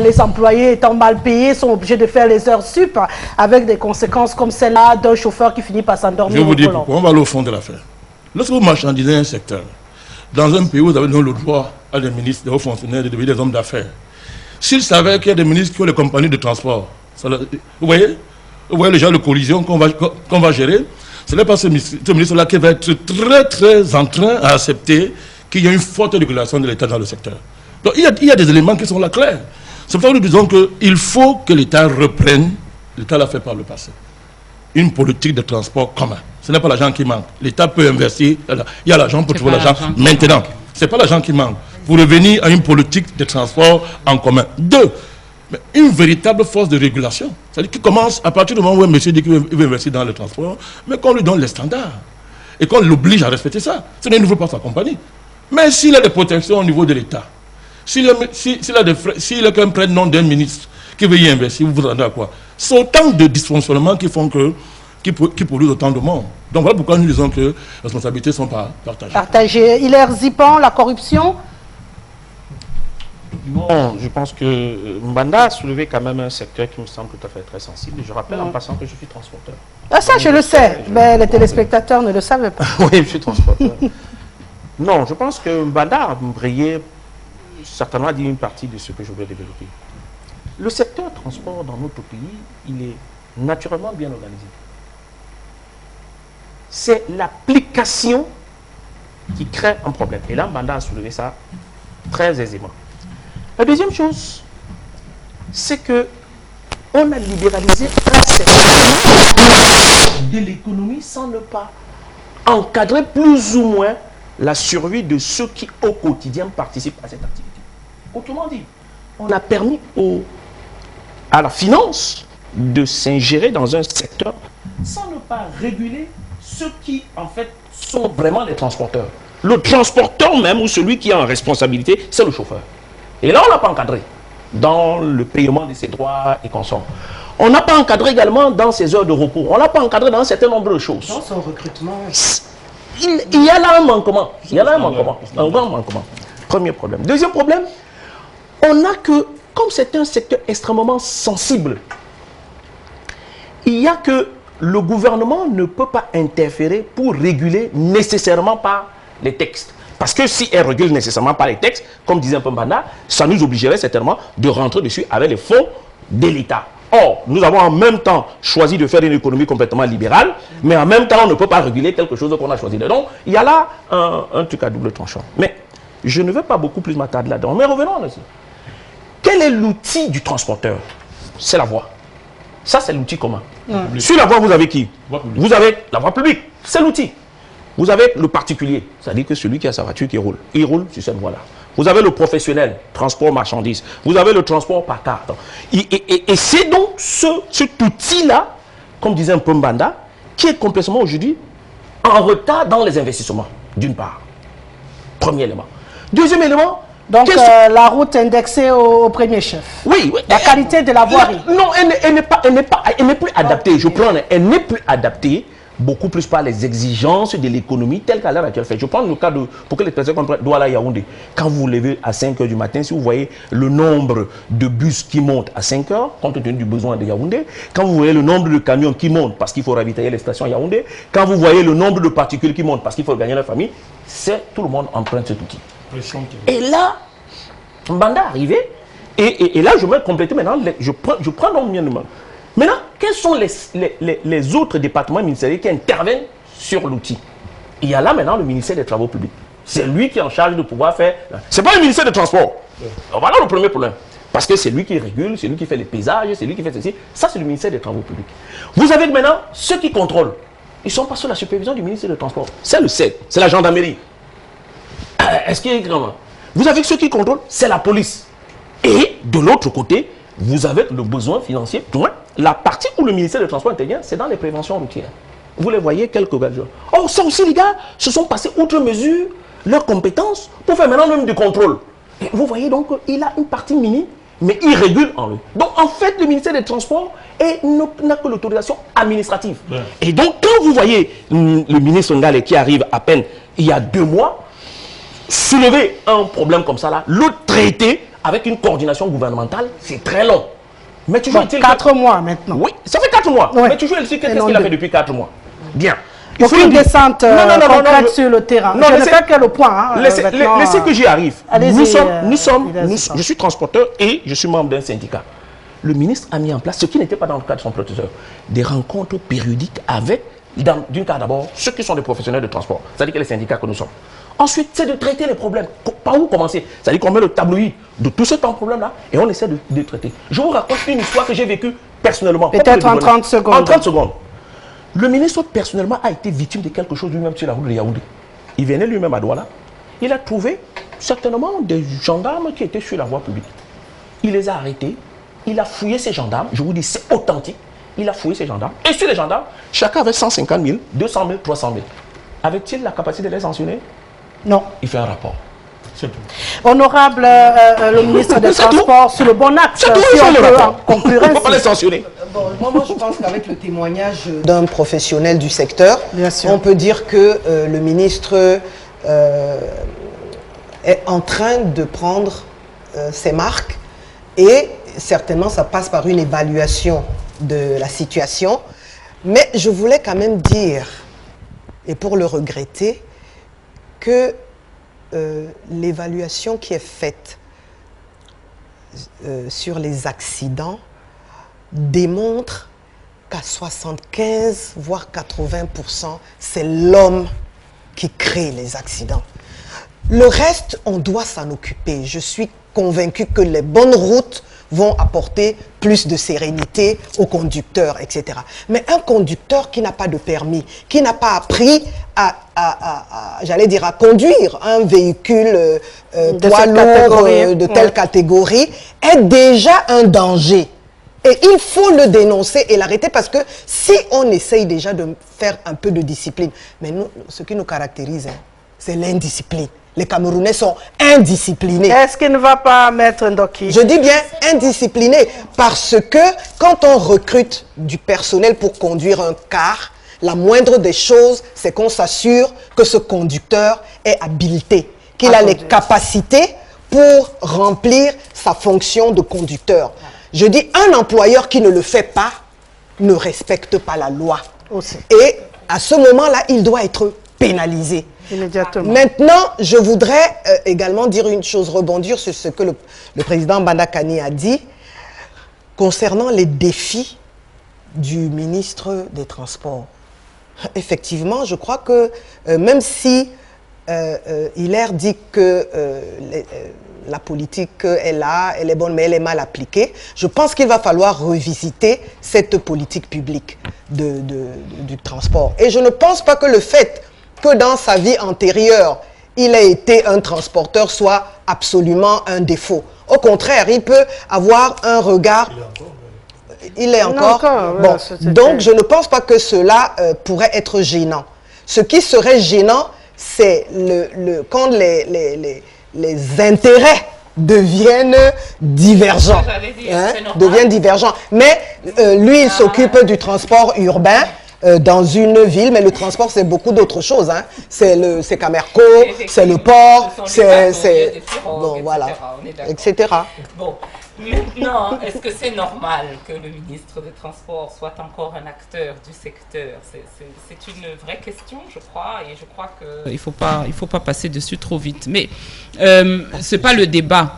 les employés étant mal payés sont obligés de faire les heures sup avec des conséquences comme celle-là d'un chauffeur qui finit par s'endormir. Je vous dis pourquoi. On va aller au fond de l'affaire. Lorsque vous marchandisez un secteur, dans un pays où vous avez donné le droit à des ministres, des hauts fonctionnaires de devenir des hommes d'affaires, s'ils savaient qu'il y a des ministres qui ont les compagnies de transport, vous voyez le genre de collision qu'on va gérer, ce n'est pas ce ministre-là qui va être très très en train à accepter qu'il y a une forte régulation de l'État dans le secteur. Donc il y a des éléments qui sont là clairs. C'est pour ça que nous disons qu'il faut que l'État reprenne, l'État l'a fait par le passé, une politique de transport commun. Ce n'est pas l'argent qui manque. L'État peut investir, il y a l'argent pour trouver l'argent maintenant. Ce n'est pas l'argent qui manque. Pour revenir à une politique de transport en commun. 2, une véritable force de régulation. C'est-à-dire qu'il commence à partir du moment où un monsieur dit qu'il veut investir dans le transport, mais qu'on lui donne les standards et qu'on l'oblige à respecter ça. Ce n'est pas sa compagnie. Mais s'il a des protections au niveau de l'État, s'il a qu'un prénom d'un ministre qui veut y investir, vous vous attendez à quoi? C'est autant de dysfonctionnements qui font qui produisent autant de monde. Donc voilà pourquoi nous disons que les responsabilités sont partagées. Hilaire Zipan, la corruption? Non, je pense que Mbanda a soulevé quand même un secteur qui me semble tout à fait très sensible. Je rappelle en passant que je suis transporteur. Ah ça, je le sais, mais les téléspectateurs ne le savaient pas. Oui, je suis transporteur. Non, je pense que Mbanda a brillé, certainement dit une partie de ce que je voulais développer. Le secteur transport dans notre pays, il est naturellement bien organisé. C'est l'application qui crée un problème. Et là, Mbanda a soulevé ça très aisément. La deuxième chose, c'est que on a libéralisé un secteur de l'économie sans ne pas encadrer plus ou moins la survie de ceux qui au quotidien participent à cette activité. Autrement dit, on a permis à la finance de s'ingérer dans un secteur sans ne pas réguler ceux qui en fait sont vraiment les transporteurs. Le transporteur même ou celui qui est en responsabilité, c'est le chauffeur. Et là, on ne l'a pas encadré dans le paiement de ses droits et consorts. On n'a pas encadré également dans ses heures de repos. On ne l'a pas encadré dans un certain nombre de choses. Dans son recrutement. Il y a là un manquement. Il y a là un manquement. Un grand manquement. Premier problème. Deuxième problème, on a que, comme c'est un secteur extrêmement sensible, il y a que le gouvernement ne peut pas interférer pour réguler nécessairement par les textes. Parce que si elle régule nécessairement par les textes, comme disait un peu Mbanda, ça nous obligerait certainement de rentrer dessus avec les fonds de l'État. Or, nous avons en même temps choisi de faire une économie complètement libérale, mais en même temps, on ne peut pas réguler quelque chose qu'on a choisi. Donc, il y a là un truc à double tranchant. Mais je ne vais pas beaucoup plus m'attarder là-dedans. Mais revenons là-dessus. Quel est l'outil du transporteur? C'est la voie. Ça, c'est l'outil commun. Sur la voie, vous avez qui? Vous avez la voie publique. C'est l'outil. Vous avez le particulier, c'est-à-dire que celui qui a sa voiture qui roule. Il roule sur cette voie-là. Vous avez le professionnel, transport marchandises. Vous avez le transport par carte. Et c'est donc cet outil-là, comme disait un peu Mbanda, qui est complètement aujourd'hui en retard dans les investissements, d'une part. Premier élément. Deuxième élément... Donc la route indexée au premier chef. Oui. La qualité de la voirie. Non, elle n'est plus adaptée. Je prends, elle n'est plus adaptée beaucoup plus par les exigences de l'économie telle qu'à l'heure actuelle. Je prends le cas de, pour que les personnes comprennent, Douala Yaoundé. Quand vous vous levez à 5 h du matin, si vous voyez le nombre de bus qui montent à 5 h, compte tenu du besoin de Yaoundé, quand vous voyez le nombre de camions qui montent parce qu'il faut ravitailler les stations Yaoundé, quand vous voyez le nombre de particules qui montent parce qu'il faut gagner la famille, c'est tout le monde emprunte cet outil. Et là, Mbanda est arrivé, et là je vais compléter maintenant, je prends donc bien le mal. Maintenant, quels sont les autres départements ministériels qui interviennent sur l'outil? Il y a là maintenant le ministère des Travaux publics. C'est lui qui est en charge de pouvoir faire... Ce n'est pas le ministère des Transports. Voilà le premier problème. Parce que c'est lui qui régule, c'est lui qui fait les paysages, c'est lui qui fait ceci. Ça, c'est le ministère des Travaux publics. Vous avez maintenant ceux qui contrôlent. Ils sont pas sous la supervision du ministère des Transports. C'est le CED, c'est la gendarmerie. Est-ce qu'il y a également? Vous avez ceux qui contrôlent, c'est la police. Et de l'autre côté, vous avez le besoin financier. La partie où le ministère des Transports intervient, c'est dans les préventions routières. Vous les voyez quelques jours. Oh, ça aussi, les gars, se sont passés outre mesure leurs compétences pour faire maintenant même du contrôle. Et vous voyez donc, il a une partie mini, mais il régule en lui. Donc, en fait, le ministère des Transports n'a que l'autorisation administrative. Ouais. Et donc, quand vous voyez le ministre Ngale qui arrive à peine il y a 2 mois, soulever un problème comme ça, là, le traiter avec une coordination gouvernementale, c'est très long. Mais toujours bon, 4 mois maintenant. Oui, ça fait 4 mois. Oui. Mais toujours, qu'est-ce qu'il a fait depuis 4 mois? Bien. Il faut une descente concrète sur le terrain. Non, je ne fais que le point. Hein, laissez que j'y arrive. Je suis transporteur et je suis membre d'un syndicat. Le ministre a mis en place, ce qui n'était pas dans le cadre de son protecteur, des rencontres périodiques avec, d'une part d'abord, ceux qui sont des professionnels de transport, c'est-à-dire que les syndicats que nous sommes. Ensuite, c'est de traiter les problèmes. Par où commencer? C'est-à-dire qu'on met le tabloïd de tout ce problème-là et on essaie de traiter. Je vous raconte une histoire que j'ai vécue personnellement. Peut-être en 30 secondes. En 30 secondes. Le ministre, personnellement, a été victime de quelque chose lui-même sur la route de Yaoundé. Il venait lui-même à Douala. Il a trouvé certainement des gendarmes qui étaient sur la voie publique. Il les a arrêtés. Il a fouillé ces gendarmes. Je vous dis, c'est authentique. Il a fouillé ces gendarmes. Et sur les gendarmes, chacun avait 150 000, 200 000, 300 000. Avait-il la capacité de les sanctionner? Non. Il fait un rapport. Honorable le ministre des Transports, sur le bon axe, si on peut conclure. On ne peut pas les sanctionner. Bon, moi, je pense qu'avec le témoignage d'un professionnel du secteur, on peut dire que le ministre est en train de prendre ses marques et certainement ça passe par une évaluation de la situation. Mais je voulais quand même dire, et pour le regretter, que l'évaluation qui est faite sur les accidents démontre qu'à 75 voire 80%, c'est l'homme qui crée les accidents. Le reste, on doit s'en occuper. Je suis convaincue que les bonnes routes vont apporter plus de sérénité aux conducteurs, etc. Mais un conducteur qui n'a pas de permis, qui n'a pas appris j'allais dire, à conduire un véhicule poids lourd de telle catégorie, est déjà un danger. Et il faut le dénoncer et l'arrêter parce que si on essaye déjà de faire un peu de discipline, mais nous, ce qui nous caractérise, c'est l'indiscipline. Les Camerounais sont indisciplinés. Est-ce qu'il ne va pas mettre un doki? Je dis bien indisciplinés parce que quand on recrute du personnel pour conduire un car, la moindre des choses, c'est qu'on s'assure que ce conducteur est habilité, qu'il a les capacités pour remplir sa fonction de conducteur. Je dis un employeur qui ne le fait pas ne respecte pas la loi. Aussi. Et à ce moment-là, il doit être pénalisé. Immédiatement. Maintenant, je voudrais également dire une chose, rebondir sur ce que le président Mbandakani a dit concernant les défis du ministre des Transports. Effectivement, je crois que même si Hilaire dit que la politique est là, elle est bonne, mais elle est mal appliquée, je pense qu'il va falloir revisiter cette politique publique du transport. Et je ne pense pas que le fait que dans sa vie antérieure, il ait été un transporteur soit absolument un défaut. Au contraire, il peut avoir un regard... Il est encore. Bon, donc, je ne pense pas que cela pourrait être gênant. Ce qui serait gênant, c'est quand les intérêts deviennent divergents. Mais lui, il s'occupe du transport urbain dans une ville, mais le transport, c'est beaucoup d'autres choses. Hein. C'est Camerco, c'est le port, c'est... Bon, voilà, etc. Bon. Maintenant, est-ce que c'est normal que le ministre des Transports soit encore un acteur du secteur? C'est une vraie question, je crois, et je crois que... Il faut pas passer dessus trop vite. Mais c'est pas le débat.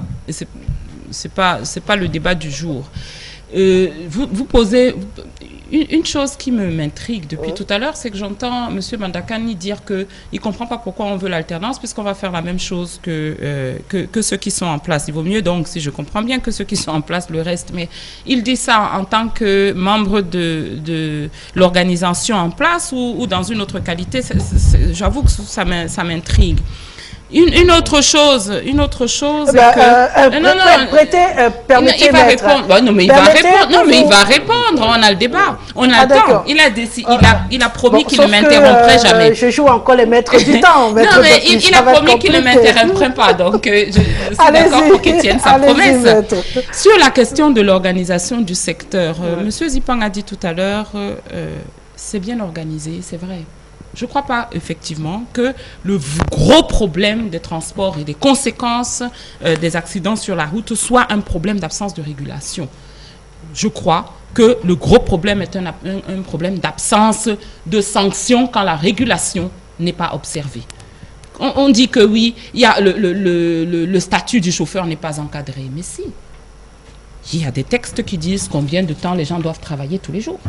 C'est pas le débat du jour. Vous posez... Une chose qui m'intrigue depuis tout à l'heure, c'est que j'entends M. Mbandakani dire qu'il ne comprend pas pourquoi on veut l'alternance, puisqu'on va faire la même chose que ceux qui sont en place. Il vaut mieux donc, si je comprends bien, que ceux qui sont en place, le reste. Mais il dit ça en tant que membre de l'organisation en place ou dans une autre qualité. J'avoue que ça m'intrigue. Une autre chose. Permettez, il va répondre. Non, mais il va répondre. Non, mais il va répondre. On a le débat. On a le temps. Il a promis qu'il ne m'interromprait jamais. Je joue encore les maîtres du temps. Non, mais il a promis qu'il ne m'interromprait pas. Donc, je suis d'accord pour qu'il tienne sa promesse. Sur la question de l'organisation du secteur, M. Zipang a dit tout à l'heure, c'est bien organisé, c'est vrai. Je ne crois pas, effectivement, que le gros problème des transports et des conséquences des accidents sur la route soit un problème d'absence de régulation. Je crois que le gros problème est un problème d'absence de sanctions quand la régulation n'est pas observée. On dit que oui, il y a le statut du chauffeur n'est pas encadré. Mais si, il y a des textes qui disent combien de temps les gens doivent travailler tous les jours.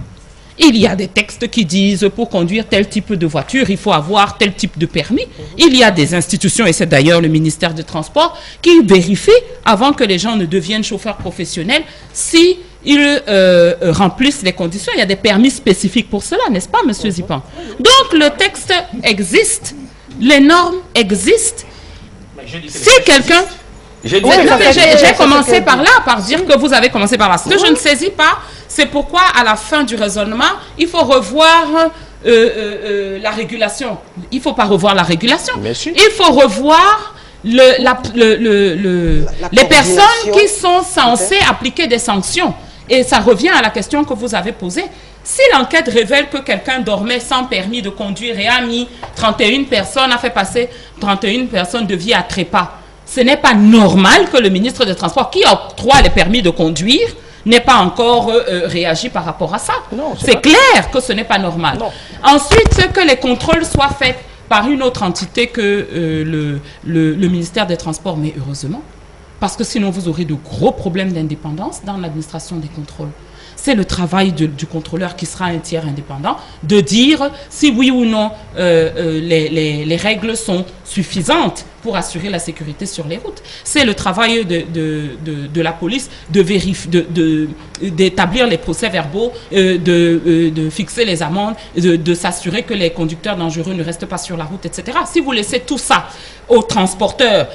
Il y a des textes qui disent pour conduire tel type de voiture, il faut avoir tel type de permis. Il y a des institutions, et c'est d'ailleurs le ministère des Transports, qui vérifie avant que les gens ne deviennent chauffeurs professionnels si ils remplissent les conditions. Il y a des permis spécifiques pour cela, n'est-ce pas, M. Zipang? Donc le texte existe, les normes existent. Si quelqu'un... J'ai commencé par là, par dire que vous avez commencé par là. Ce que je ne saisis pas, c'est pourquoi, à la fin du raisonnement, il faut revoir la régulation. Il ne faut pas revoir la régulation. Il faut revoir les personnes qui sont censées appliquer des sanctions. Et ça revient à la question que vous avez posée. Si l'enquête révèle que quelqu'un dormait sans permis de conduire et a mis 31 personnes, a fait passer 31 personnes de vie à trépas, ce n'est pas normal que le ministre des Transports, qui octroie les permis de conduire, n'ait pas encore réagi par rapport à ça. C'est clair que ce n'est pas normal. Non. Ensuite, que les contrôles soient faits par une autre entité que le ministère des Transports, mais heureusement, parce que sinon vous aurez de gros problèmes d'indépendance dans l'administration des contrôles. C'est le travail du contrôleur qui sera un tiers indépendant de dire si oui ou non les règles sont suffisantes pour assurer la sécurité sur les routes. C'est le travail de la police d'établir les procès-verbaux, de fixer les amendes, de s'assurer que les conducteurs dangereux ne restent pas sur la route, etc. Si vous laissez tout ça aux transporteurs,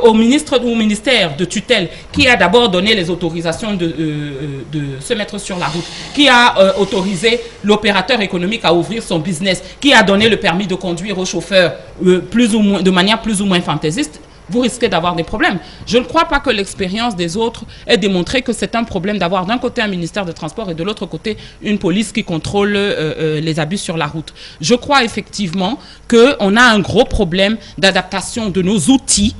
au ministre ou au ministère de tutelle qui a d'abord donné les autorisations de se mettre sur la route, qui a autorisé l'opérateur économique à ouvrir son business, qui a donné le permis de conduire aux chauffeurs de manière plus ou moins fantaisiste, vous risquez d'avoir des problèmes. Je ne crois pas que l'expérience des autres ait démontré que c'est un problème d'avoir d'un côté un ministère de Transport et de l'autre côté une police qui contrôle les abus sur la route. Je crois effectivement qu'on a un gros problème d'adaptation de nos outils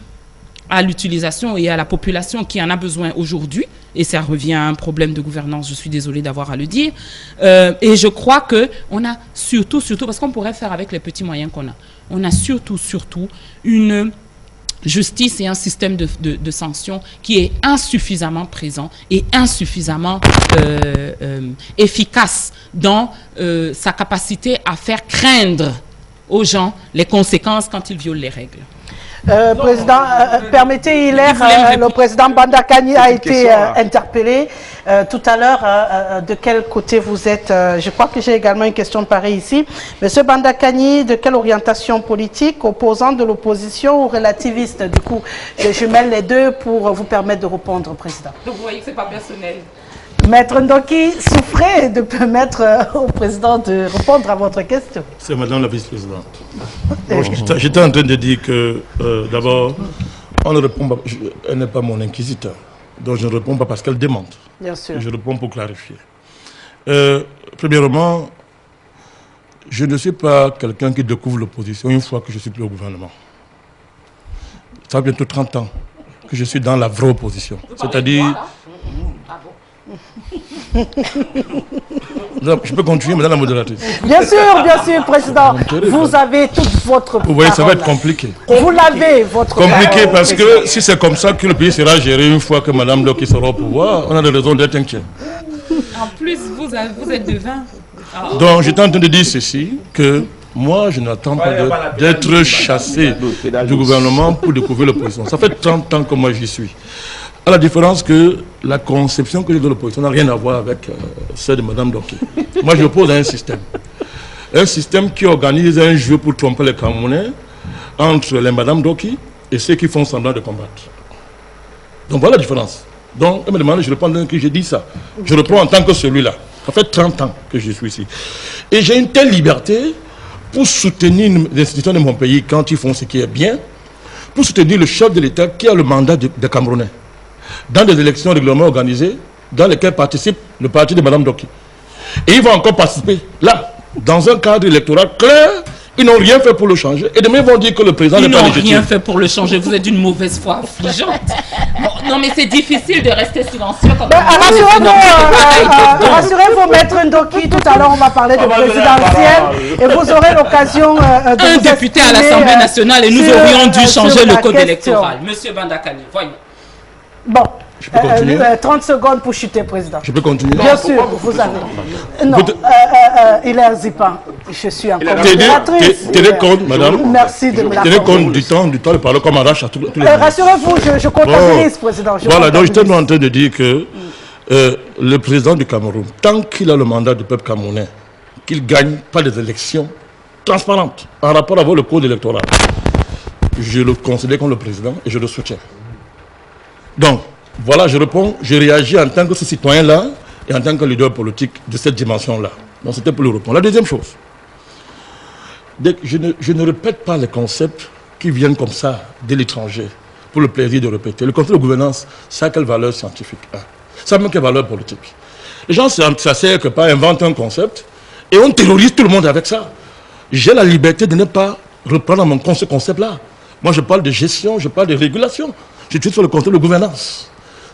à l'utilisation et à la population qui en a besoin aujourd'hui. Et ça revient à un problème de gouvernance, je suis désolée d'avoir à le dire. Et je crois qu'on a surtout, parce qu'on pourrait faire avec les petits moyens qu'on a, on a surtout une justice et un système de sanctions qui est insuffisamment présent et insuffisamment efficace dans sa capacité à faire craindre aux gens les conséquences quand ils violent les règles. Président, permettez, le président Bandakani a été interpellé tout à l'heure. De quel côté vous êtes? Je crois que j'ai également une question de pareil ici. Monsieur Bandakani, de quelle orientation politique? Opposant de l'opposition ou relativiste? Du coup, je jumelle les deux pour vous permettre de répondre, président. Donc vous voyez que ce n'est pas personnel. Maître Ndoki, souffrez de permettre au président de répondre à votre question. C'est madame la vice-présidente. J'étais en train de dire que, d'abord, on ne répond pas, elle n'est pas mon inquisiteur. Donc je ne réponds pas parce qu'elle demande. Bien sûr. Je réponds pour clarifier. Premièrement, je ne suis pas quelqu'un qui découvre l'opposition une fois que je suis plus au gouvernement. Ça fait bientôt 30 ans que je suis dans la vraie opposition. C'est-à-dire... Je peux continuer, madame la modératrice? Bien sûr, président. Vous avez toute votre parole. Vous voyez, ça va être compliqué. Vous l'avez, votre compliqué parole, parce que si c'est comme ça que le pays sera géré une fois que madame Ndoki sera au pouvoir, on a des raisons d'être inquiet. En plus, vous êtes devin. Donc, j'étais en train de dire ceci, que moi, je n'attends pas d'être chassé du gouvernement pour découvrir l'opposition. Ça fait 30 ans que moi j'y suis. À la différence que la conception que j'ai de l'opposition n'a rien à voir avec celle de Mme Ndoki. Moi, je m'oppose à un système. Un système qui organise un jeu pour tromper les Camerounais entre les Mme Ndoki et ceux qui font semblant de combattre. Donc voilà la différence. Donc, elle me demande, je réponds que j'ai dit ça. Je réponds en tant que celui-là. Ça fait 30 ans que je suis ici. Et j'ai une telle liberté pour soutenir les institutions de mon pays quand ils font ce qui est bien, pour soutenir le chef de l'État qui a le mandat des Camerounais. Dans des élections régulièrement organisées, dans lesquelles participe le parti de Mme Ndoki. Et ils vont encore participer, là, dans un cadre électoral clair. Ils n'ont rien fait pour le changer. Et demain, ils vont dire que le président n'est pas légitime. Ils n'ont rien fait pour le changer. Vous êtes d'une mauvaise foi affligeante. Bon, non, mais c'est difficile de rester silencieux quand rassurez-vous, Maître Ndoki, tout à l'heure, on va parler de présidentielle et vous aurez l'occasion de un député à l'Assemblée nationale et nous aurions dû changer le code électoral. Monsieur Bandakani, voyons. Bon. Je peux continuer 30 secondes pour chuter, président. Je peux continuer? Bien sûr, vous avez. Non, il est Zipan. Je suis encore modératrice. Tenez compte, madame. Merci de me l'accorder. Tenez compte du temps de parler comme arrache à tous les rassurez-vous, je comptabilise, président. Voilà, donc j'étais en train de dire que le président du Cameroun, tant qu'il a le mandat du peuple camerounais, qu'il ne gagne pas des élections transparentes en rapport avec le code électoral, je le considère comme le président et je le soutiens. Donc, voilà, je réponds, je réagis en tant que ce citoyen-là et en tant que leader politique de cette dimension-là. Donc, c'était pour le répondre. La deuxième chose, je ne répète pas les concepts qui viennent comme ça de l'étranger pour le plaisir de répéter. Le concept de gouvernance, ça a quelle valeur scientifique? Ça a même quelle valeur politique? Les gens s'asseyent quelque part, inventent un concept et on terrorise tout le monde avec ça. J'ai la liberté de ne pas reprendre ce concept-là. Moi, je parle de gestion, je parle de régulation. Je suis sur le concept de gouvernance.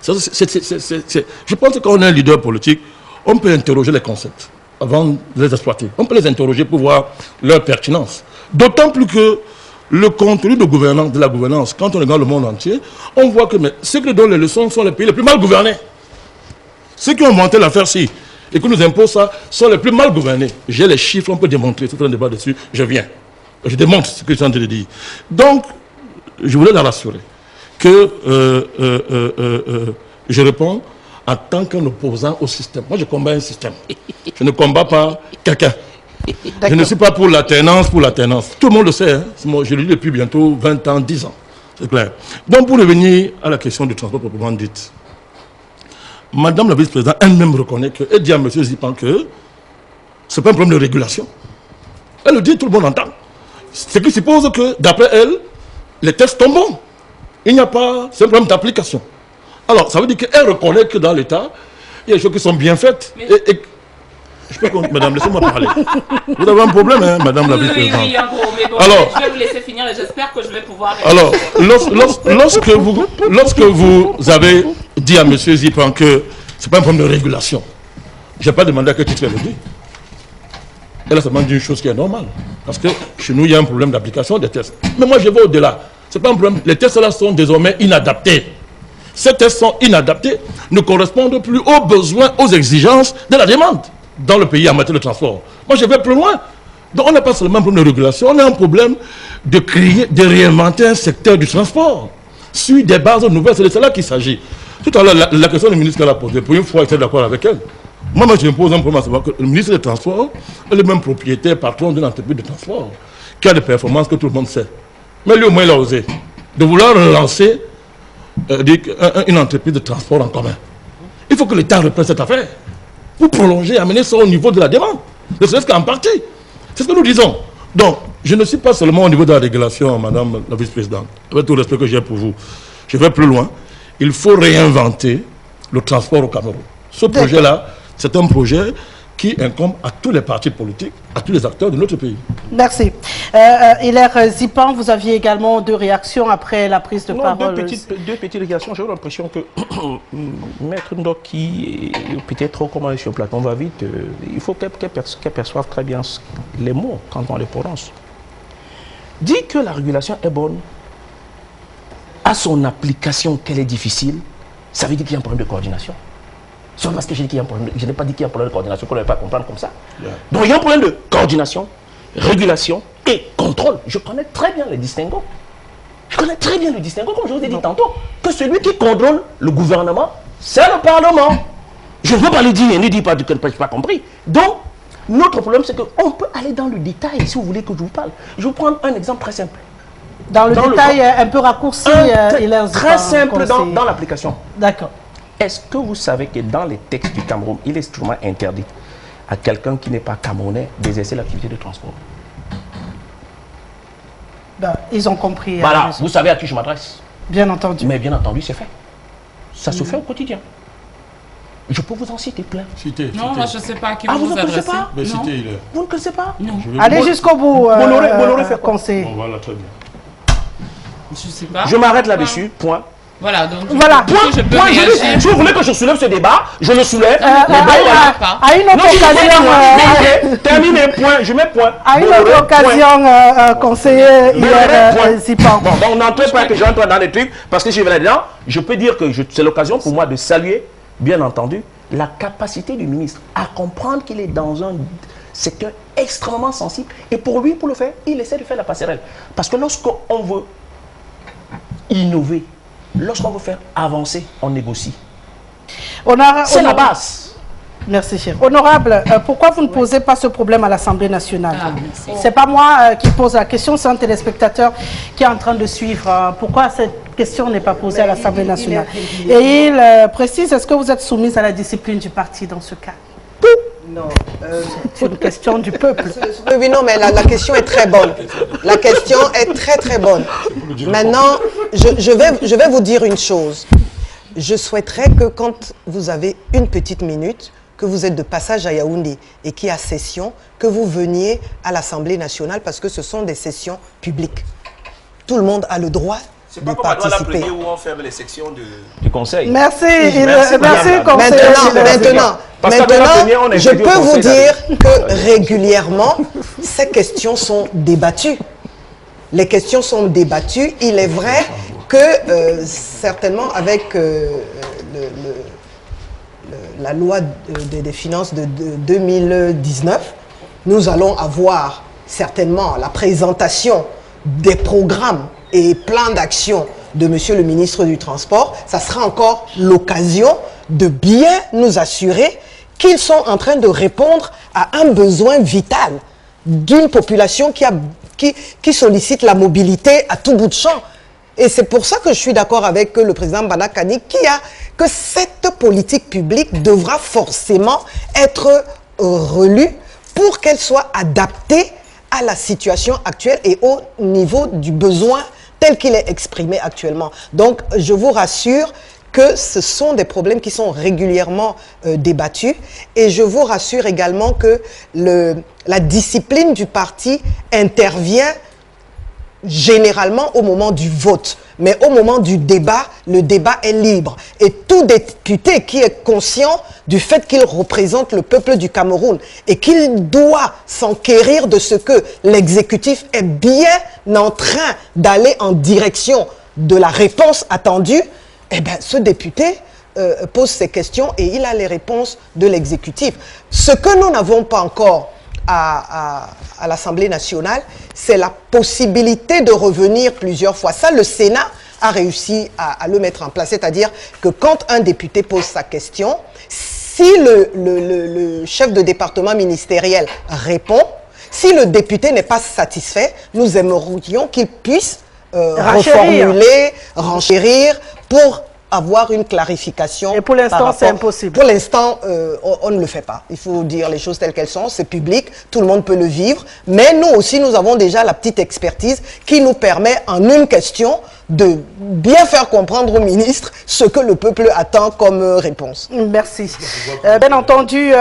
Je pense que quand on est un leader politique, on peut interroger les concepts avant de les exploiter. On peut les interroger pour voir leur pertinence. D'autant plus que le contenu de la gouvernance, quand on regarde le monde entier, on voit que ceux qui donnent les leçons sont les pays les plus mal gouvernés. Ceux qui ont inventé l'affaire-ci et qui nous imposent ça sont les plus mal gouvernés. J'ai les chiffres, on peut démontrer. C'est un débat dessus, je viens. Je démontre ce que je suis en train de dire. Donc, je voulais la rassurer que je réponds en tant qu'un opposant au système. Moi, je combats un système. Je ne combats pas quelqu'un. Je ne suis pas pour l'alternance, Tout le monde le sait. Hein. Je le dis depuis bientôt 20 ans, 10 ans. C'est clair. Donc, pour revenir à la question du transport proprement dite, Madame la vice-présidente elle-même reconnaît que, elle dit à M. Zipan que ce n'est pas un problème de régulation. Elle le dit, tout le monde entend. Ce qui suppose que, d'après elle, les tests tombent bons. Il n'y a pas, c'est un problème d'application. Alors, ça veut dire qu'elle reconnaît que dans l'État, il y a des choses qui sont bien faites. Madame, laissez-moi parler. Vous avez un problème, hein, madame la vice-présidente. Oui, en gros, mais bon, alors, je vais vous laisser finir et j'espère que je vais pouvoir... Alors, lorsque vous avez dit à M. Zipan que ce n'est pas un problème de régulation, je n'ai pas demandé à quel titre elle le dit. Elle a seulement dit une chose qui est normale. Parce que chez nous, il y a un problème d'application des tests. Mais moi, je vais au-delà. Ce n'est pas un problème. Les tests là sont désormais inadaptés. Ces tests sont inadaptés, ne correspondent plus aux besoins, aux exigences de la demande dans le pays en matière de transport. Moi, je vais plus loin. Donc, on n'a pas seulement un problème de régulation, on a un problème de créer, de réinventer un secteur du transport sur des bases nouvelles. C'est de cela qu'il s'agit. Tout à l'heure, la question du ministre qu'elle a posée, pour une fois, j'étais d'accord avec elle. Moi, je me pose un problème à savoir que le ministre des Transports est le même propriétaire, patron d'une entreprise de transport, qui a des performances que tout le monde sait. Mais lui, au moins, il a osé de vouloir relancer une entreprise de transport en commun. Il faut que l'État reprenne cette affaire pour prolonger, amener ça au niveau de la demande. Ne serait-ce qu'en partie. C'est ce que nous disons. Donc, je ne suis pas seulement au niveau de la régulation, madame la vice-présidente, avec tout le respect que j'ai pour vous. Je vais plus loin. Il faut réinventer le transport au Cameroun. Ce projet-là, c'est un projet qui incombe à tous les partis politiques, à tous les acteurs de notre pays. Merci. Hilaire Zipan, vous aviez également 2 réactions après la prise de parole. Deux petites réactions. J'ai l'impression que Maître Ndok, qui peut-être trop comment sur le plateau, va vite, il faut qu'elle perçoive très bien les mots quand on les prononce. Dit que la régulation est bonne, à son application qu'elle est difficile, ça veut dire qu'il y a un problème de coordination. C'est parce que j'ai dit qu'il y a un problème. Je n'ai pas dit qu'il y a un problème de coordination qu'on ne va pas comprendre comme ça. Donc il y a un problème de coordination, régulation et contrôle. Je connais très bien les distinguos. Je connais très bien le distinguo, comme je vous ai dit tantôt, que celui qui contrôle le gouvernement, c'est le Parlement. Je ne veux pas le dire, ne dis pas que je n'ai pas compris. Donc, notre problème, c'est qu'on peut aller dans le détail, si vous voulez que je vous parle. Je vais vous prendre un exemple très simple. Dans le détail un peu raccourci, très simple dans l'application. D'accord. Est-ce que vous savez que dans les textes du Cameroun, il est strictement interdit à quelqu'un qui n'est pas camerounais d'exercer l'activité de transport? Ben, ils ont compris. Voilà, vous savez à qui je m'adresse. Bien entendu. Mais bien entendu, c'est fait. Ça se fait au quotidien. Je peux vous en citer plein. Non, moi je ne sais pas à qui vous vous adressez. Pas Mais non. Vous ne connaissez pas? Non. Allez jusqu'au bout. Bolloré fait quoi? Conseil. Bon, voilà, très bien. Je ne sais pas. Je m'arrête là-dessus, point. Voilà, donc voilà. je peux réagir. Si vous voulez que je soulève ce débat, je le soulève. À une autre occasion. Terminez, point, je mets point. À une autre occasion, conseiller Hilaire Zipan. Bon, on n'entre pas que j'entre dans les trucs, parce que je vais là-dedans. Je peux dire que c'est l'occasion pour moi de saluer, bien entendu, la capacité du ministre à comprendre qu'il est dans un secteur extrêmement sensible. Et pour lui, pour le faire, il essaie de faire la passerelle. Parce que lorsqu'on veut innover, lorsqu'on veut faire avancer, on négocie. C'est la base. Merci, cher. Honorable, pourquoi vous ne posez pas ce problème à l'Assemblée nationale? C'est pas moi qui pose la question, c'est un téléspectateur qui est en train de suivre. Pourquoi cette question n'est pas posée à l'Assemblée nationale? Et il précise, est-ce que vous êtes soumise à la discipline du parti dans ce cas? Non. C'est une question du peuple. Oui, non, mais la question est très bonne. La question est très, très bonne. Maintenant, je vais vous dire une chose. Je souhaiterais que quand vous avez une petite minute, que vous êtes de passage à Yaoundé et qu'il y a session, que vous veniez à l'Assemblée nationale parce que ce sont des sessions publiques. Tout le monde a le droit de participer. Où on ferme les sections du conseil. Merci, merci conseiller. Maintenant, je peux vous dire que régulièrement, ces questions sont débattues. Les questions sont débattues. Il est vrai que certainement avec la loi des finances de 2019, nous allons avoir certainement la présentation des programmes et plans d'action de Monsieur le ministre du Transport. Ça sera encore l'occasion de bien nous assurer qu'ils sont en train de répondre à un besoin vital d'une population qui sollicite la mobilité à tout bout de champ. Et c'est pour ça que je suis d'accord avec le président Banakani que cette politique publique devra forcément être relue pour qu'elle soit adaptée à la situation actuelle et au niveau du besoin tel qu'il est exprimé actuellement. Donc, je vous rassure que ce sont des problèmes qui sont régulièrement débattus. Et je vous rassure également que la discipline du parti intervient généralement au moment du vote. Mais au moment du débat, le débat est libre. Et tout député qui est conscient du fait qu'il représente le peuple du Cameroun et qu'il doit s'enquérir de ce que l'exécutif est bien en train d'aller en direction de la réponse attendue, eh bien, ce député pose ses questions et il a les réponses de l'exécutif. Ce que nous n'avons pas encore à l'Assemblée nationale, c'est la possibilité de revenir plusieurs fois. Ça, le Sénat a réussi à le mettre en place. C'est-à-dire que quand un député pose sa question, si le chef de département ministériel répond, si le député n'est pas satisfait, nous aimerions qu'il puisse reformuler, renchérir pour avoir une clarification. Et pour l'instant, c'est impossible. Pour l'instant, on ne le fait pas. Il faut dire les choses telles qu'elles sont. C'est public, tout le monde peut le vivre. Mais nous aussi, nous avons déjà la petite expertise qui nous permet en une question de bien faire comprendre au ministre ce que le peuple attend comme réponse. Merci. Bien entendu,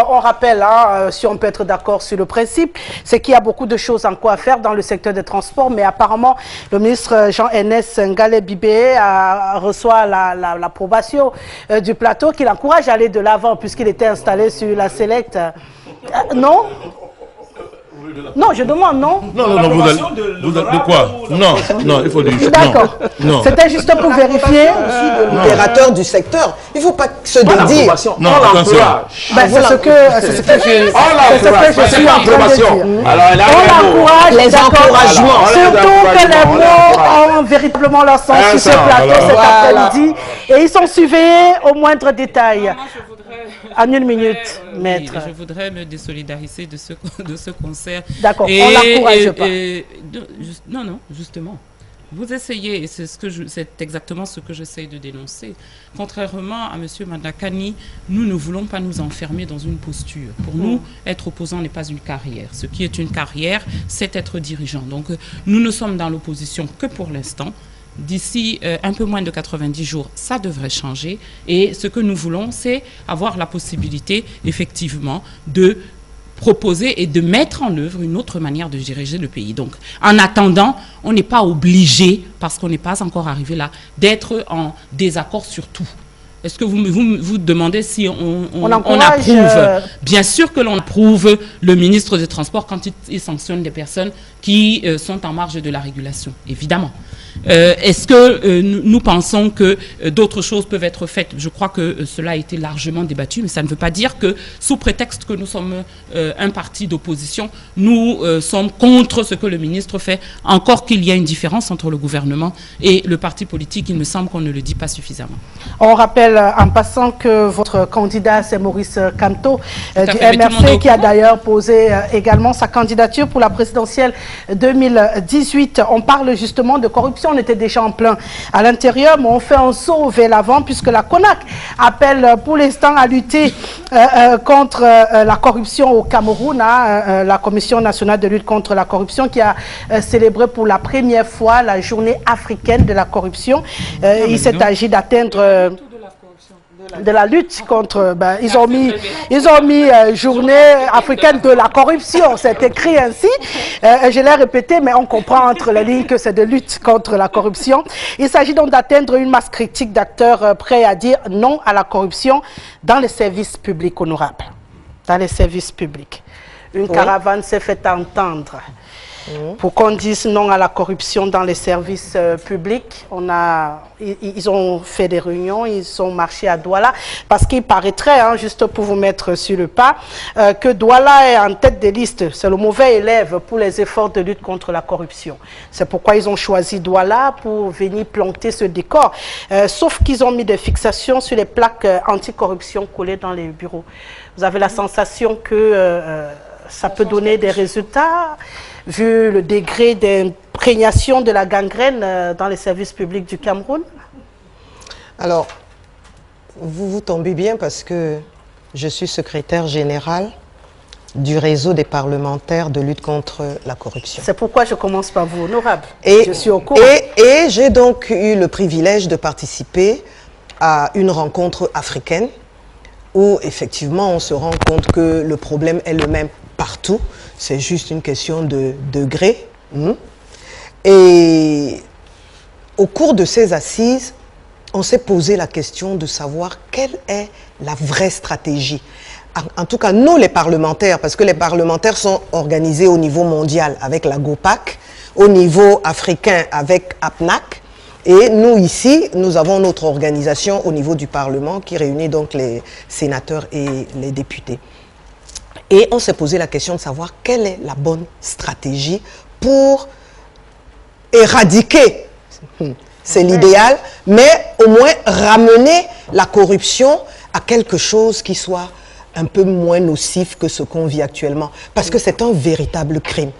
on rappelle, si on peut être d'accord sur le principe, c'est qu'il y a beaucoup de choses encore à faire dans le secteur des transports, mais apparemment, le ministre Jean-Enes Ngalé-Bibé reçoit l'approbation du plateau qui l'encourage à aller de l'avant puisqu'il était installé sur la Select. Non? Non, je demande, non? Non, vous allez de quoi? Non, il faut dire. D'accord. C'était juste pour vérifier. L'opérateur du secteur. Il ne faut pas se dire. Non, attention. C'est ce que je suis en train de dire. On encourage les encouragements. Surtout que les mots ont véritablement leur sens sur ce plateau cet après-midi. Et ils sont suivis au moindre détail. En une minute, maître. Je voudrais me désolidariser de ce concert. D'accord, on ne l'encourage pas. Non, justement. Vous essayez, et c'est exactement ce que j'essaye de dénoncer. Contrairement à M. Mandakani, nous ne voulons pas nous enfermer dans une posture. Pour nous, être opposant n'est pas une carrière. Ce qui est une carrière, c'est être dirigeant. Donc, nous ne sommes dans l'opposition que pour l'instant. D'ici un peu moins de 90 jours, ça devrait changer. Et ce que nous voulons, c'est avoir la possibilité, effectivement, de proposer et de mettre en œuvre une autre manière de diriger le pays. Donc, en attendant, on n'est pas obligé, parce qu'on n'est pas encore arrivé là, d'être en désaccord sur tout. Est-ce que vous demandez si on approuve? Bien sûr que l'on approuve le ministre des Transports quand il sanctionne des personnes qui sont en marge de la régulation, évidemment. Est-ce que nous pensons que d'autres choses peuvent être faites? Je crois que cela a été largement débattu, mais ça ne veut pas dire que, sous prétexte que nous sommes un parti d'opposition, nous sommes contre ce que le ministre fait. Encore qu'il y a une différence entre le gouvernement et le parti politique, il me semble qu'on ne le dit pas suffisamment. On rappelle en passant que votre candidat, c'est Maurice Kamto du MRC, qui a d'ailleurs posé également sa candidature pour la présidentielle 2018. On parle justement de corruption. On était déjà en plein à l'intérieur, mais on fait un saut vers l'avant puisque la CONAC appelle pour l'instant à lutter contre la corruption au Cameroun. La Commission nationale de lutte contre la corruption qui a célébré pour la première fois la journée africaine de la corruption. Il s'est agi d'atteindre de la lutte contre, ils ont mis journée africaine de la corruption, c'est écrit ainsi, je l'ai répété, mais on comprend entre les lignes que c'est de lutte contre la corruption. Il s'agit donc d'atteindre une masse critique d'acteurs prêts à dire non à la corruption dans les services publics honorables. Dans les services publics. Une caravane s'est fait entendre. Pour qu'on dise non à la corruption dans les services publics, ils ont fait des réunions, ils ont marché à Douala, parce qu'il paraîtrait, juste pour vous mettre sur le pas, que Douala est en tête des listes. C'est le mauvais élève pour les efforts de lutte contre la corruption. C'est pourquoi ils ont choisi Douala pour venir planter ce décor. Sauf qu'ils ont mis des fixations sur les plaques anticorruption collées dans les bureaux. Vous avez la sensation que ça peut donner des résultats vu le degré d'imprégnation de la gangrène dans les services publics du Cameroun? Alors, vous tombez bien parce que je suis secrétaire général du réseau des parlementaires de lutte contre la corruption. C'est pourquoi je commence par vous, honorable. Et, je suis au courant. Et j'ai donc eu le privilège de participer à une rencontre africaine où effectivement on se rend compte que le problème est le même partout. C'est juste une question de degré. Et au cours de ces assises, on s'est posé la question de savoir quelle est la vraie stratégie. En tout cas, nous les parlementaires, parce que les parlementaires sont organisés au niveau mondial avec la GOPAC, au niveau africain avec APNAC, et nous ici, nous avons notre organisation au niveau du Parlement qui réunit donc les sénateurs et les députés. Et on s'est posé la question de savoir quelle est la bonne stratégie pour éradiquer, c'est l'idéal, mais au moins ramener la corruption à quelque chose qui soit un peu moins nocif que ce qu'on vit actuellement. Parce que c'est un véritable crime.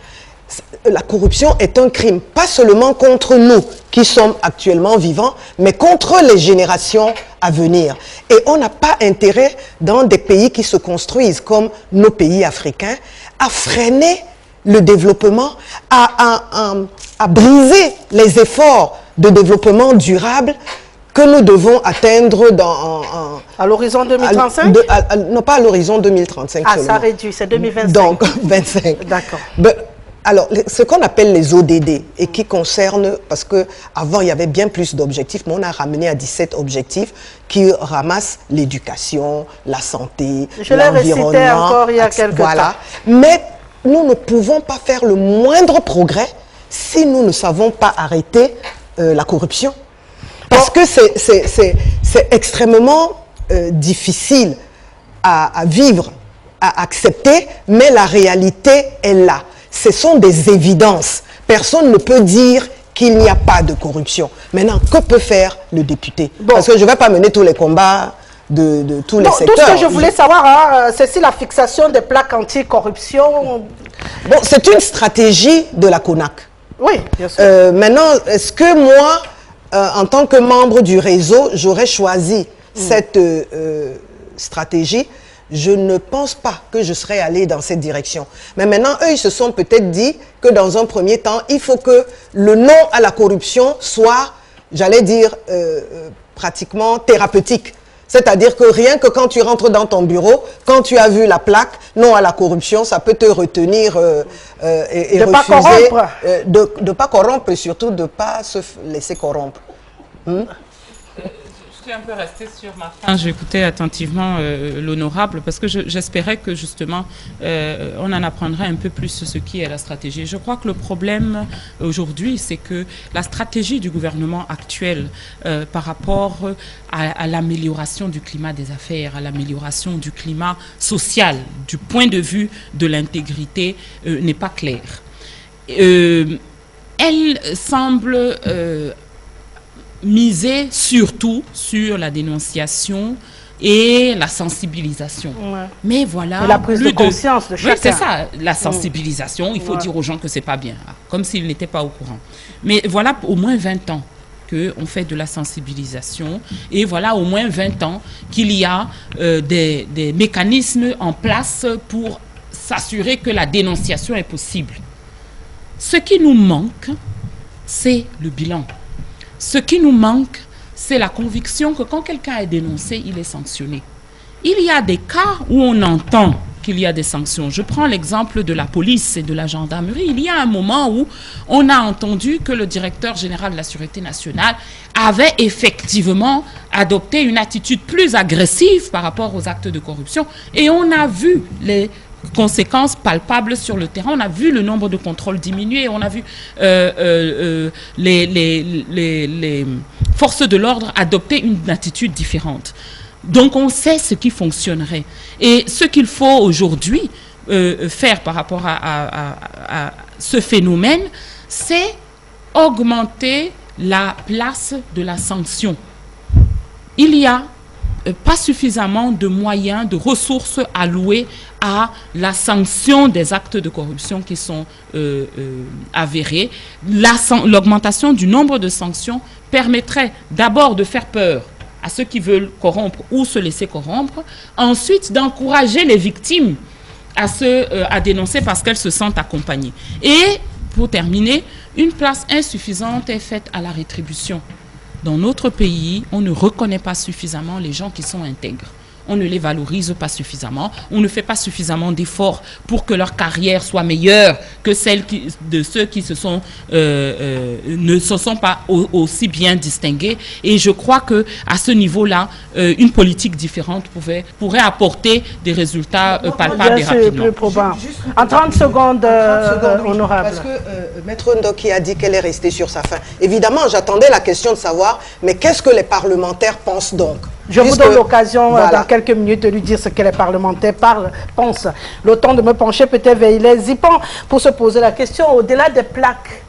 La corruption est un crime, pas seulement contre nous qui sommes actuellement vivants, mais contre les générations à venir. Et on n'a pas intérêt, dans des pays qui se construisent comme nos pays africains, à freiner le développement, à briser les efforts de développement durable que nous devons atteindre à l'horizon 2035 non, pas à l'horizon 2035 Ah, seulement. ça réduit, c'est 2025. Donc, 25. D'accord. Alors, ce qu'on appelle les ODD, et qui concerne, parce qu'avant il y avait bien plus d'objectifs, mais on a ramené à 17 objectifs qui ramassent l'éducation, la santé, l'environnement. Je l'ai récité encore il y a quelques temps. Mais nous ne pouvons pas faire le moindre progrès si nous ne savons pas arrêter la corruption. Parce que c'est extrêmement difficile à vivre, à accepter, mais la réalité est là. Ce sont des évidences. Personne ne peut dire qu'il n'y a pas de corruption. Maintenant, que peut faire le député? Parce que je ne vais pas mener tous les combats de tous les secteurs. Tout ce que je voulais savoir, c'est si la fixation des plaques anti-corruption... Bon, c'est une stratégie de la CONAC. Oui, bien sûr. Maintenant, est-ce que moi, en tant que membre du réseau, j'aurais choisi cette stratégie? Je ne pense pas que je serais allé dans cette direction. Mais maintenant, eux, ils se sont peut-être dit que dans un premier temps, il faut que le non à la corruption soit, j'allais dire, pratiquement thérapeutique. C'est-à-dire que rien que quand tu rentres dans ton bureau, quand tu as vu la plaque non à la corruption, ça peut te retenir et de refuser. De ne pas corrompre et surtout de ne pas se laisser corrompre. Je suis un peu restée sur ma fin. J'écoutais attentivement l'honorable parce que j'espérais que justement on en apprendrait un peu plus sur ce qui est la stratégie. Je crois que le problème aujourd'hui, c'est que la stratégie du gouvernement actuel par rapport à l'amélioration du climat des affaires, à l'amélioration du climat social, du point de vue de l'intégrité, n'est pas claire. Elle semble miser surtout sur la dénonciation et la sensibilisation. Ouais. Mais voilà... Et la prise de conscience de chacun. Oui, c'est ça, la sensibilisation. Il faut dire aux gens que c'est pas bien, comme s'ils n'étaient pas au courant. Mais voilà au moins 20 ans qu'on fait de la sensibilisation et voilà au moins 20 ans qu'il y a des mécanismes en place pour s'assurer que la dénonciation est possible. Ce qui nous manque, c'est le bilan. Ce qui nous manque, c'est la conviction que quand quelqu'un est dénoncé, il est sanctionné. Il y a des cas où on entend qu'il y a des sanctions. Je prends l'exemple de la police et de la gendarmerie. Il y a un moment où on a entendu que le directeur général de la Sûreté nationale avait effectivement adopté une attitude plus agressive par rapport aux actes de corruption. Et on a vu les conséquences palpables sur le terrain. On a vu le nombre de contrôles diminuer, on a vu les forces de l'ordre adopter une attitude différente. Donc on sait ce qui fonctionnerait. Et ce qu'il faut aujourd'hui faire par rapport à ce phénomène, c'est augmenter la place de la sanction. Il y a pas suffisamment de moyens, de ressources allouées à la sanction des actes de corruption qui sont avérés. L'augmentation du nombre de sanctions permettrait d'abord de faire peur à ceux qui veulent corrompre ou se laisser corrompre, ensuite d'encourager les victimes à dénoncer parce qu'elles se sentent accompagnées. Et, pour terminer, une place insuffisante est faite à la rétribution. dans notre pays, on ne reconnaît pas suffisamment les gens qui sont intègres. On ne les valorise pas suffisamment. On ne fait pas suffisamment d'efforts pour que leur carrière soit meilleure que celle de ceux qui ne se sont pas aussi bien distingués. Et je crois que à ce niveau-là, une politique différente pourrait apporter des résultats palpables et rapidement. En 30 secondes, honorable. Parce que Maître Ndoki a dit qu'elle est restée sur sa faim. Évidemment, j'attendais la question de savoir, mais qu'est-ce que les parlementaires pensent donc? Je vous donne l'occasion dans quelques minutes de lui dire ce que les parlementaires pensent. Le temps de me pencher peut-être vers les Zipan pour se poser la question au-delà des plaques.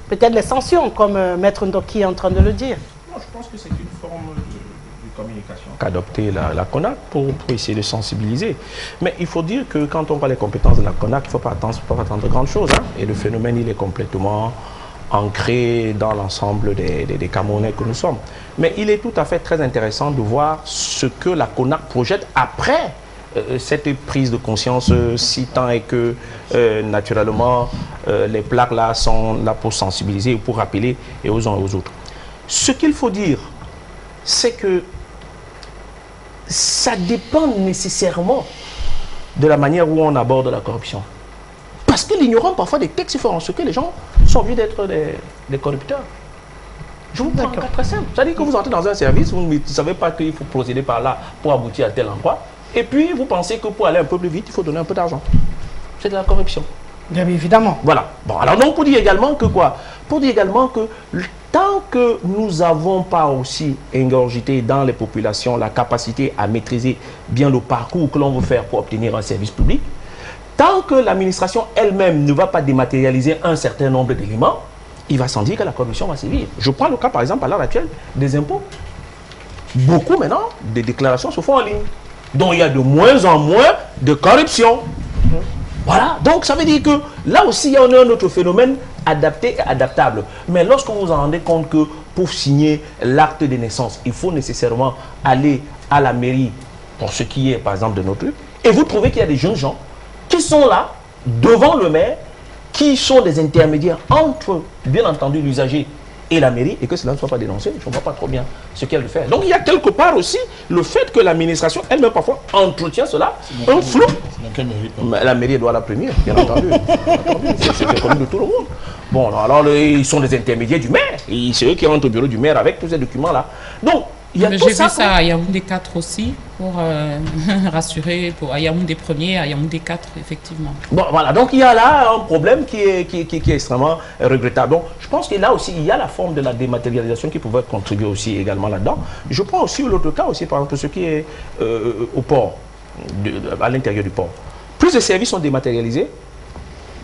Peut-être les sanctions, comme Maître Ndoki est en train de le dire. Non, je pense que c'est une forme de communication qu'adopter la CONAC pour essayer de sensibiliser. Mais il faut dire que quand on voit les compétences de la CONAC, il ne faut pas attendre de grandes choses. Hein. Et le phénomène, il est complètement ancré dans l'ensemble des Camerounais que nous sommes. Mais il est tout à fait très intéressant de voir ce que la CONAC projette après cette prise de conscience, si tant est que naturellement les plaques là sont là pour sensibiliser et pour rappeler et aux uns et aux autres. Ce qu'il faut dire, c'est que ça dépend nécessairement de la manière où on aborde la corruption. Parce que l'ignorance parfois des textes, il faut en ce que les gens sont obligés d'être des corrupteurs. Je vous prends un cas très simple. C'est-à-dire que vous entrez dans un service, vous ne savez pas qu'il faut procéder par là pour aboutir à tel endroit. Et puis, vous pensez que pour aller un peu plus vite, il faut donner un peu d'argent. C'est de la corruption. Bien évidemment. Voilà. Bon, alors donc, pour dire également que quoi? Pour dire également que tant que nous n'avons pas aussi ingurgité dans les populations la capacité à maîtriser bien le parcours que l'on veut faire pour obtenir un service public, tant que l'administration elle-même ne va pas dématérialiser un certain nombre d'éléments, il va sans dire que la corruption va sévir. Je prends le cas, par exemple, à l'heure actuelle, des impôts. Beaucoup, maintenant, des déclarations se font en ligne. Donc, il y a de moins en moins de corruption. Voilà. Donc, ça veut dire que là aussi, il y a un autre phénomène adapté et adaptable. Mais lorsque vous vous en rendez compte que pour signer l'acte de naissance, il faut nécessairement aller à la mairie, pour ce qui est, par exemple, de notre truc, et vous trouvez qu'il y a des jeunes gens qui sont là, devant le maire, qui sont des intermédiaires entre, bien entendu, l'usager et la mairie, et que cela ne soit pas dénoncé, je ne vois pas trop bien ce qu'elle fait. Donc il y a quelque part aussi le fait que l'administration elle-même parfois entretient cela, un flou. La mairie doit la première, bien entendu. C'est connu de tout le monde. Bon, alors ils sont des intermédiaires du maire, c'est eux qui rentrent au bureau du maire avec tous ces documents-là. Donc, j'ai vu ça à Yaoundé 4 aussi, pour rassurer, à Yaoundé 1er, à Yaoundé 4, effectivement. Bon, voilà, donc il y a là un problème qui est extrêmement regrettable. Donc, je pense que là aussi, il y a la forme de la dématérialisation qui pouvait contribuer aussi également là-dedans. Je prends aussi l'autre cas aussi, par exemple, ce qui est au port, à l'intérieur du port. Plus les services sont dématérialisés,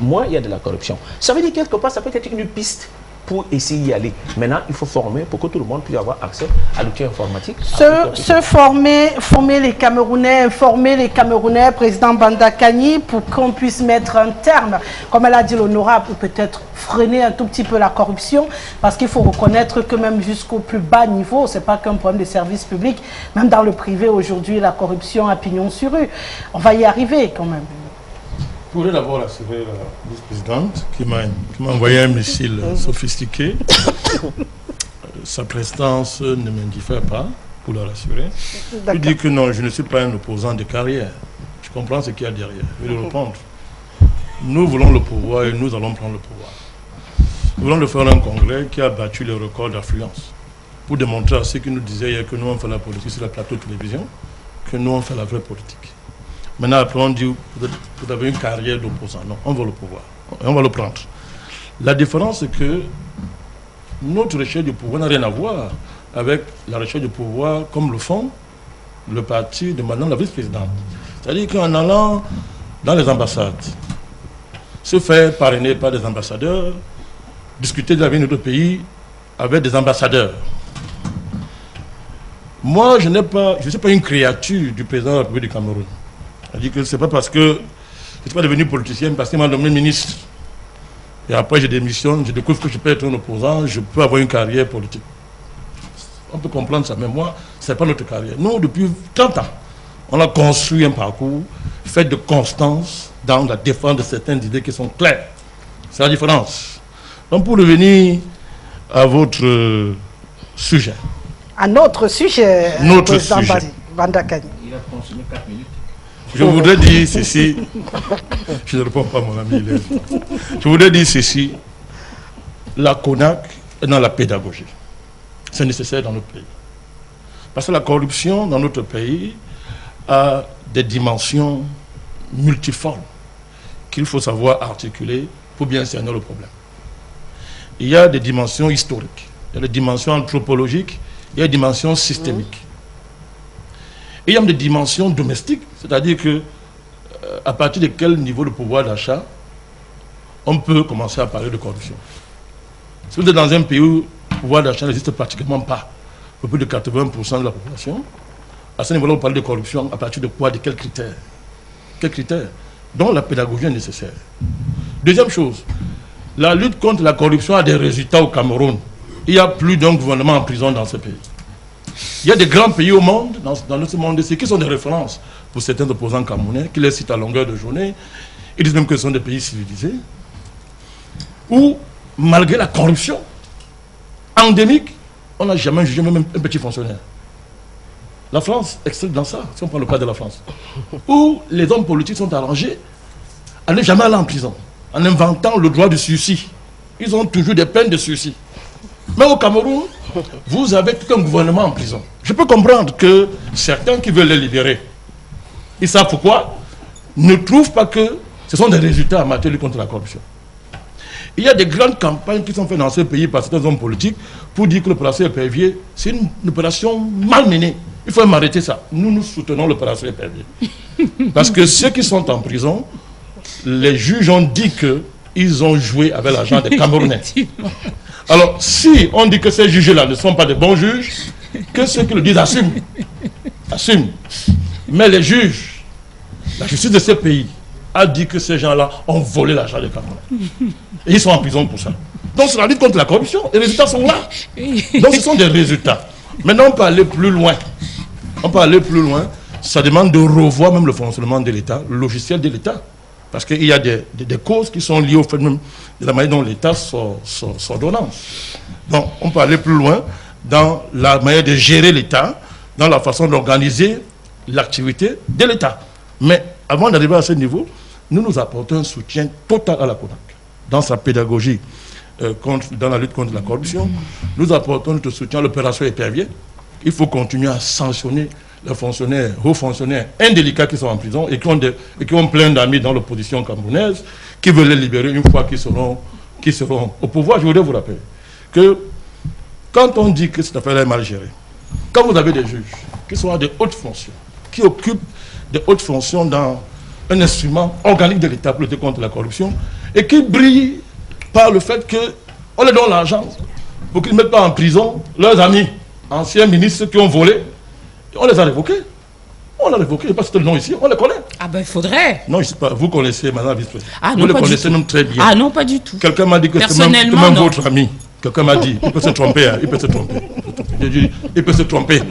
moins il y a de la corruption. Ça veut dire quelque part, ça peut être une piste pour essayer d'y aller. Maintenant, il faut former pour que tout le monde puisse avoir accès à l'outil informatique. Former les Camerounais, informer les Camerounais, président Bandakani, pour qu'on puisse mettre un terme, comme elle a dit l'honorable, ou peut-être freiner un tout petit peu la corruption, parce qu'il faut reconnaître que même jusqu'au plus bas niveau, ce n'est pas qu'un problème de service public, même dans le privé aujourd'hui, la corruption a pignon sur rue. On va y arriver quand même. Je voudrais d'abord assurer la vice-présidente qui m'a envoyé un missile sophistiqué. Sa prestance ne m'indiffère pas, pour la rassurer. Je dis que non, je ne suis pas un opposant de carrière. Je comprends ce qu'il y a derrière. Je vais le répondre. Nous voulons le pouvoir et nous allons prendre le pouvoir. Nous voulons le faire un congrès qui a battu les records d'affluence pour démontrer à ceux qui nous disaient hier que nous on fait la politique sur le plateau de télévision, que nous on fait la vraie politique. Maintenant, après, on dit, vous avez une carrière d'opposant. Non, on veut le pouvoir. On va le prendre. La différence, c'est que notre recherche du pouvoir n'a rien à voir avec la recherche du pouvoir comme le font le parti de madame la vice-présidente. C'est-à-dire qu'en allant dans les ambassades, se faire parrainer par des ambassadeurs, discuter de la vie de notre pays avec des ambassadeurs. Moi, je ne suis pas une créature du président de la République du Cameroun. C'est-à-dire que ce n'est pas parce que je ne suis pas devenu politicien, parce qu'il m'a nommé ministre. Et après, je démissionne, je découvre que je peux être un opposant, je peux avoir une carrière politique. On peut comprendre ça, mais moi, ce n'est pas notre carrière. Nous, depuis 30 ans, on a construit un parcours fait de constance dans la défense de certaines idées qui sont claires. C'est la différence. Donc, pour revenir à votre sujet. Un autre sujet, président Vandakani. Il a consommé 4 minutes. Je voudrais dire ceci. Je ne réponds pas, mon ami. Je voudrais dire ceci. La CONAC est dans la pédagogie. C'est nécessaire dans notre pays. Parce que la corruption dans notre pays a des dimensions multiformes qu'il faut savoir articuler pour bien cerner le problème. Il y a des dimensions historiques, il y a des dimensions anthropologiques, il y a des dimensions systémiques. Et il y a des dimensions domestiques, c'est-à-dire que à partir de quel niveau de pouvoir d'achat on peut commencer à parler de corruption. Si vous êtes dans un pays où le pouvoir d'achat n'existe pratiquement pas, pour plus de 80% de la population, à ce niveau-là, on parle de corruption à partir de quoi, de quels critères? Quels critères? Donc la pédagogie est nécessaire. Deuxième chose, la lutte contre la corruption a des résultats au Cameroun. Il y a plus d'un gouvernement en prison dans ce pays. Il y a des grands pays au monde, dans ce monde ici, qui sont des références pour certains opposants camerounais, qui les citent à longueur de journée. Ils disent même que ce sont des pays civilisés, où, malgré la corruption endémique, on n'a jamais jugé même un petit fonctionnaire. La France excelle dans ça, si on prend le cas de la France, où les hommes politiques sont arrangés à ne jamais aller en prison, en inventant le droit du sursis. Ils ont toujours des peines de sursis. Mais au Cameroun, vous avez tout un gouvernement en prison. Je peux comprendre que certains qui veulent les libérer, ils savent pourquoi, ne trouvent pas que ce sont des résultats en matière de lutte contre la corruption. Il y a des grandes campagnes qui sont faites dans ce pays par certains hommes politiques pour dire que l'opération Épervier, c'est une opération mal menée. Il faut m'arrêter ça. Nous soutenons l'opération Épervier. Parce que ceux qui sont en prison, les juges ont dit qu'ils ont joué avec l'argent des Camerounais. Alors, si on dit que ces juges-là ne sont pas de bons juges, que ceux qui le disent assument. Assument. Mais les juges, la justice de ce pays, a dit que ces gens-là ont volé l'argent des Camerounais. Et ils sont en prison pour ça. Donc, c'est la lutte contre la corruption. Les résultats sont là. Donc, ce sont des résultats. Maintenant, on peut aller plus loin. On peut aller plus loin. Ça demande de revoir même le fonctionnement de l'État, le logiciel de l'État. Parce qu'il y a des causes qui sont liées au fait même de la manière dont l'État s'ordonnance. Donc, on peut aller plus loin dans la manière de gérer l'État, dans la façon d'organiser l'activité de l'État. Mais avant d'arriver à ce niveau, nous apportons un soutien total à la CONAC. Dans sa pédagogie, dans la lutte contre la corruption, nous apportons notre soutien à l'opération Épervier. Il faut continuer à sanctionner les fonctionnaires, hauts fonctionnaires indélicats qui sont en prison et qui ont plein d'amis dans l'opposition camerounaise, qui veulent les libérer une fois qu'ils seront au pouvoir. Je voudrais vous rappeler que quand on dit que cette affaire est mal gérée, quand vous avez des juges qui sont à de hautes fonctions, qui occupent de hautes fonctions dans un instrument organique de l'État pour lutter contre la corruption, et qui brillent par le fait qu'on leur donne l'argent pour qu'ils ne mettent pas en prison leurs amis, anciens ministres qui ont volé, on les a révoqués. On l'a révoqué, je ne sais pas si c'est le nom ici, on les connaît. Ah ben il faudrait. Non, je ne sais pas, vous connaissez Madame la vice-présidente. Ah, vous les connaissez même très bien. Ah non, pas du tout. Quelqu'un m'a dit que c'est même votre ami. Quelqu'un m'a dit, il peut se tromper, hein, il peut se tromper. Il peut se tromper.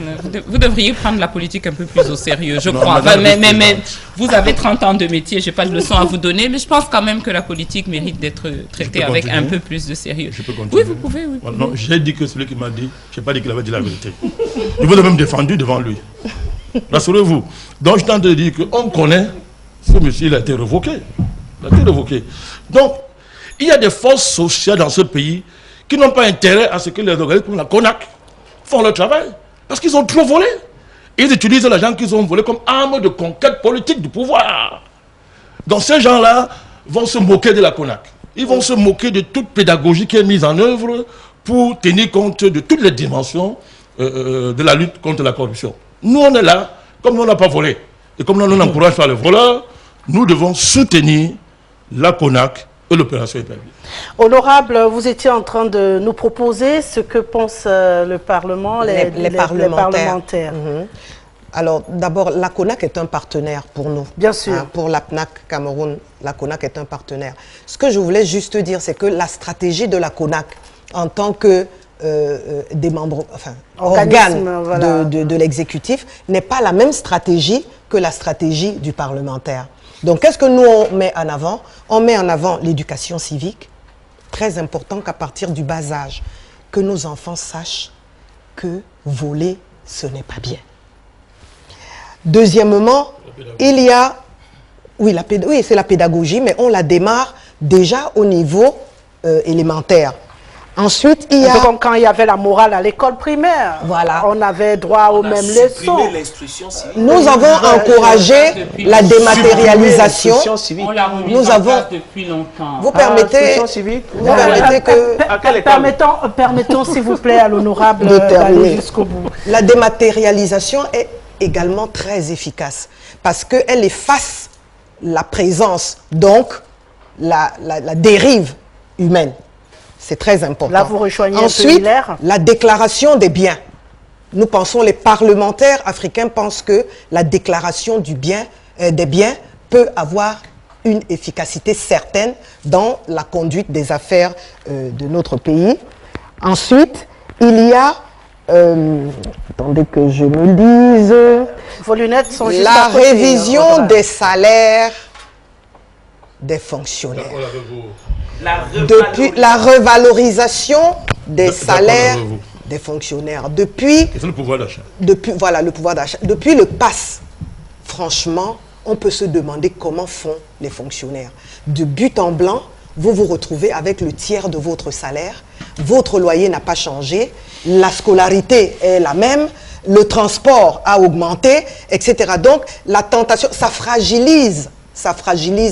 Vous devriez prendre la politique un peu plus au sérieux, je crois. Enfin, mais vous avez 30 ans de métier, je n'ai pas de leçon à vous donner, mais je pense quand même que la politique mérite d'être traitée avec un peu plus de sérieux. Je peux continuer. Oui, vous pouvez, oui. Non, j'ai dit que celui qui m'a dit, je n'ai pas dit qu'il avait dit la vérité. Je vous ai même défendu devant lui. Rassurez-vous. Donc je tente de dire qu'on connaît ce monsieur, il a été révoqué. Il a été révoqué. Donc, il y a des forces sociales dans ce pays qui n'ont pas intérêt à ce que les organismes comme la CONAC font leur travail. Parce qu'ils ont trop volé. Ils utilisent l'argent qu'ils ont volé comme arme de conquête politique du pouvoir. Donc ces gens-là vont se moquer de la CONAC. Ils vont se moquer de toute pédagogie qui est mise en œuvre pour tenir compte de toutes les dimensions de la lutte contre la corruption. Nous, on est là, comme nous, on n'a pas volé. Et comme nous, on n'encourage pas les voleurs, nous devons soutenir la CONAC et l'opération Épervier. Honorable, vous étiez en train de nous proposer ce que pense le Parlement, les parlementaires. Alors, d'abord, la CONAC est un partenaire pour nous. Bien sûr. Hein, pour la PNAC Cameroun, la CONAC est un partenaire. Ce que je voulais juste dire, c'est que la stratégie de la CONAC, en tant que des membres, enfin, organes voilà, de l'exécutif, n'est pas la même stratégie que la stratégie du parlementaire. Donc, qu'est-ce que nous, on met en avant? On met en avant l'éducation civique, très important qu'à partir du bas âge, que nos enfants sachent que voler, ce n'est pas bien. Deuxièmement, il y a... Oui, c'est la pédagogie, mais on la démarre déjà au niveau élémentaire. Ensuite, il y a... Donc, quand il y avait la morale à l'école primaire, voilà, on avait droit aux mêmes leçons. Nous avons encouragé la dématérialisation. On l'a remis en place depuis longtemps. Vous permettez, permettons s'il vous plaît à l'honorable d'aller jusqu'au bout. La dématérialisation est également très efficace parce qu'elle efface la présence, donc la dérive humaine. C'est très important. Là, vous rejoignez ensuite, la déclaration des biens. Nous pensons, les parlementaires africains pensent que la déclaration des biens peut avoir une efficacité certaine dans la conduite des affaires de notre pays. Ensuite, il y a, attendez que je me lise, vos lunettes sont juste la révision des salaires des fonctionnaires. Depuis la revalorisation des salaires des fonctionnaires, depuis le pouvoir d'achat. Voilà, le pouvoir d'achat. Depuis le pass, franchement, on peut se demander comment font les fonctionnaires. De but en blanc, vous vous retrouvez avec le tiers de votre salaire, votre loyer n'a pas changé, la scolarité est la même, le transport a augmenté, etc. Donc, la tentation, ça fragilise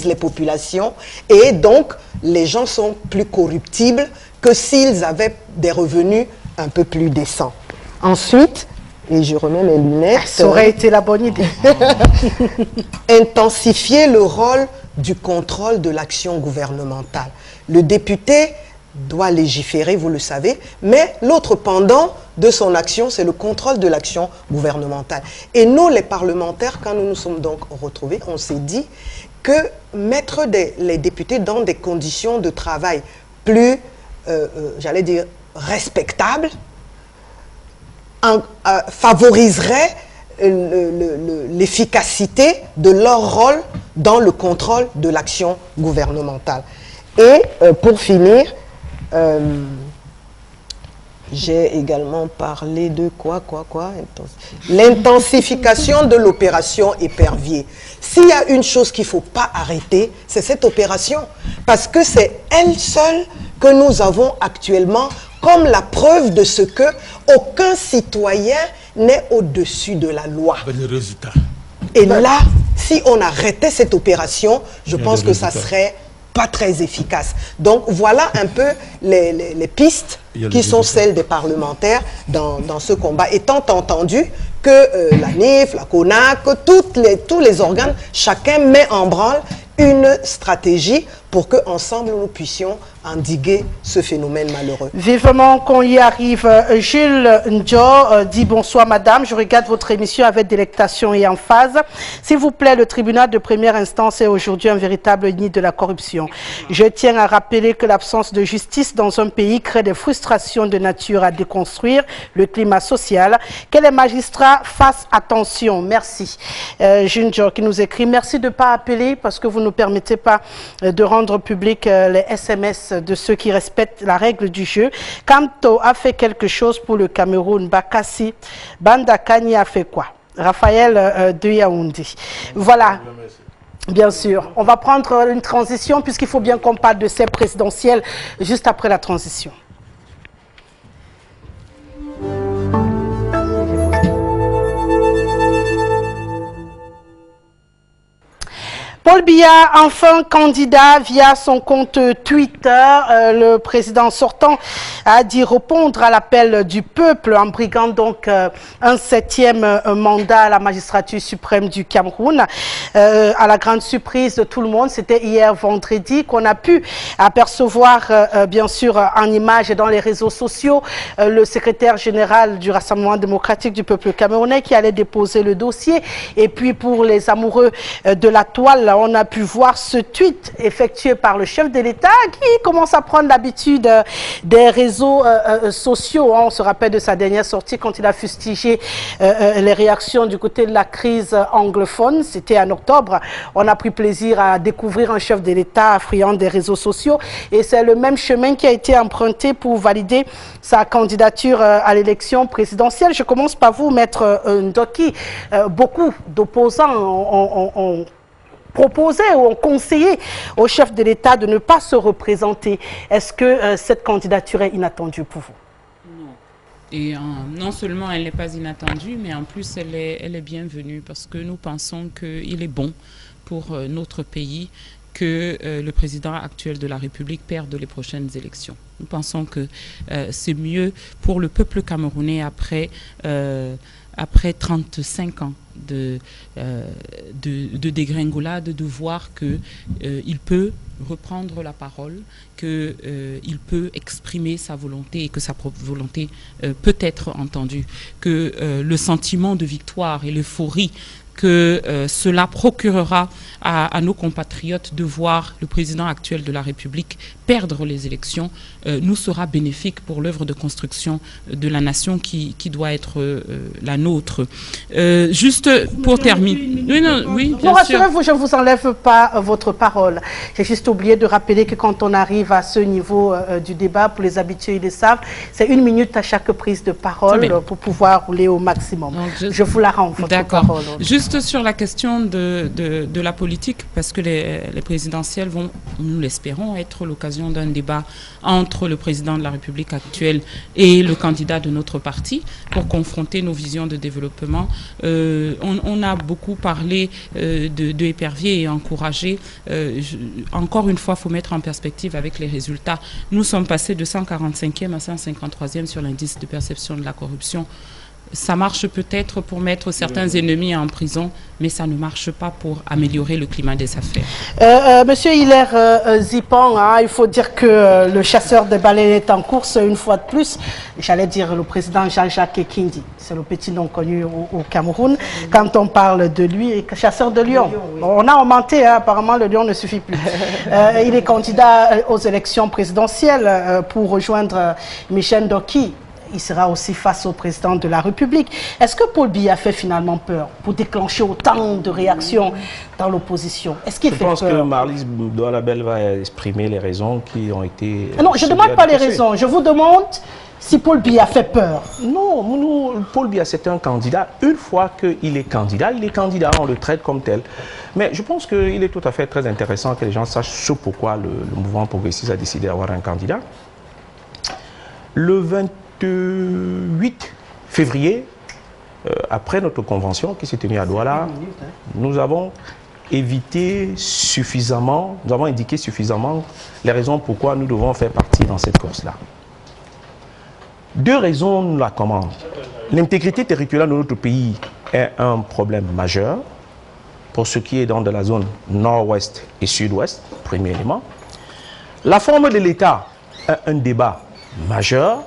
les populations et donc les gens sont plus corruptibles que s'ils avaient des revenus un peu plus décents. Ensuite, et je remets mes lunettes. Ça aurait été la bonne idée. Intensifier le rôle du contrôle de l'action gouvernementale. Le député doit légiférer, vous le savez, mais l'autre pendant de son action, c'est le contrôle de l'action gouvernementale. Et nous, les parlementaires, quand nous nous sommes donc retrouvés, on s'est dit que mettre les députés dans des conditions de travail plus, j'allais dire, respectables, favoriserait l'efficacité de leur rôle dans le contrôle de l'action gouvernementale. Et pour finir, j'ai également parlé de quoi l'intensification de l'opération Épervier. S'il y a une chose qu'il ne faut pas arrêter, c'est cette opération. Parce que c'est elle seule que nous avons actuellement comme la preuve de ce que aucun citoyen n'est au-dessus de la loi. Et là, si on arrêtait cette opération, je pense que ça serait pas très efficace. Donc voilà un peu les pistes qui sont celles des parlementaires dans ce combat. Étant entendu que la NIF, la CONAC, tous les organes, chacun met en branle une stratégie pour qu'ensemble nous puissions endiguer ce phénomène malheureux. Vivement qu'on y arrive. Jules Ndjo dit bonsoir madame, je regarde votre émission avec délectation et emphase. S'il vous plaît, le tribunal de première instance est aujourd'hui un véritable nid de la corruption. Je tiens à rappeler que l'absence de justice dans un pays crée des frustrations de nature à déconstruire le climat social. Que les magistrats fassent attention. Merci. Jules Ndjo qui nous écrit, merci de ne pas appeler parce que vous ne permettez pas de rendre public les SMS de ceux qui respectent la règle du jeu. Kamto a fait quelque chose pour le Cameroun. Bakassi Bandakani a fait quoi? Raphaël de Yaoundé. Voilà. Bien sûr. On va prendre une transition puisqu'il faut bien qu'on parle de ces présidentielles juste après la transition. Paul Biya, enfin candidat via son compte Twitter. Le président sortant a dit répondre à l'appel du peuple en briguant donc un 7e mandat à la magistrature suprême du Cameroun. À la grande surprise de tout le monde, c'était hier vendredi qu'on a pu apercevoir bien sûr en image et dans les réseaux sociaux le secrétaire général du Rassemblement démocratique du peuple camerounais qui allait déposer le dossier. Et puis pour les amoureux de la toile, on a pu voir ce tweet effectué par le chef de l'État qui commence à prendre l'habitude des réseaux sociaux. On se rappelle de sa dernière sortie quand il a fustigé les réactions du côté de la crise anglophone. C'était en octobre. On a pris plaisir à découvrir un chef de l'État friand des réseaux sociaux. Et c'est le même chemin qui a été emprunté pour valider sa candidature à l'élection présidentielle. Je commence par vous, Maître Ndoki. Beaucoup d'opposants ont proposé ou ont conseillé au chef de l'État de ne pas se représenter. Est-ce que cette candidature est inattendue pour vous? Non. Et non seulement elle n'est pas inattendue, mais en plus elle est bienvenue parce que nous pensons qu'il est bon pour notre pays que le président actuel de la République perde les prochaines élections. Nous pensons que c'est mieux pour le peuple camerounais après 35 ans de dégringolade, de voir qu'il peut reprendre la parole, qu'il peut exprimer sa volonté et que sa propre volonté peut être entendue, que le sentiment de victoire et l'euphorie que cela procurera à nos compatriotes de voir le président actuel de la République perdre les élections nous sera bénéfique pour l'œuvre de construction de la nation qui doit être la nôtre. Juste pour terminer... Oui, bien sûr. Rassurez-vous, je ne vous enlève pas votre parole. J'ai juste oublié de rappeler que quand on arrive à ce niveau du débat, pour les habitués, ils le savent, c'est 1 minute à chaque prise de parole pour pouvoir rouler au maximum. Donc, je vous la rends, votre parole. Juste sur la question de la politique, parce que les présidentielles vont, nous l'espérons, être l'occasion d'un débat entre le président de la République actuelle et le candidat de notre parti pour confronter nos visions de développement. On a beaucoup parlé de épervier et encouragé. Encore une fois, il faut mettre en perspective avec les résultats. Nous sommes passés de 145e à 153e sur l'indice de perception de la corruption. Ça marche peut-être pour mettre certains ennemis en prison, mais ça ne marche pas pour améliorer le climat des affaires. Monsieur Hilaire Zipan, hein, il faut dire que le chasseur de baleines est en course une fois de plus. J'allais dire le président Jean-Jacques Ekindi, c'est le petit nom connu au Cameroun. Quand on parle de lui, chasseur de lion. On a augmenté, hein, apparemment le lion ne suffit plus. Il est candidat aux élections présidentielles pour rejoindre Michel Ndoki. Il sera aussi face au président de la République. Est-ce que Paul Biya fait finalement peur pour déclencher autant de réactions dans l'opposition? Est-ce qu'il fait peur? Je pense que Marlise Doualabel va exprimer les raisons qui ont été... Non, je ne demande pas les raisons. Je vous demande si Paul Biya fait peur. Non, Paul Biya, c'est un candidat. Une fois qu'il est candidat, on le traite comme tel. Mais je pense qu'il est tout à fait très intéressant que les gens sachent ce pourquoi le mouvement progressiste a décidé d'avoir un candidat. Le 28 février, après notre convention qui s'est tenue à Douala, nous avons indiqué suffisamment les raisons pourquoi nous devons faire partie dans cette course-là. 2 raisons nous la commandent. L'intégrité territoriale de notre pays est un problème majeur pour ce qui est dans de la zone nord-ouest et sud-ouest, premier élément. La forme de l'État est un débat majeur.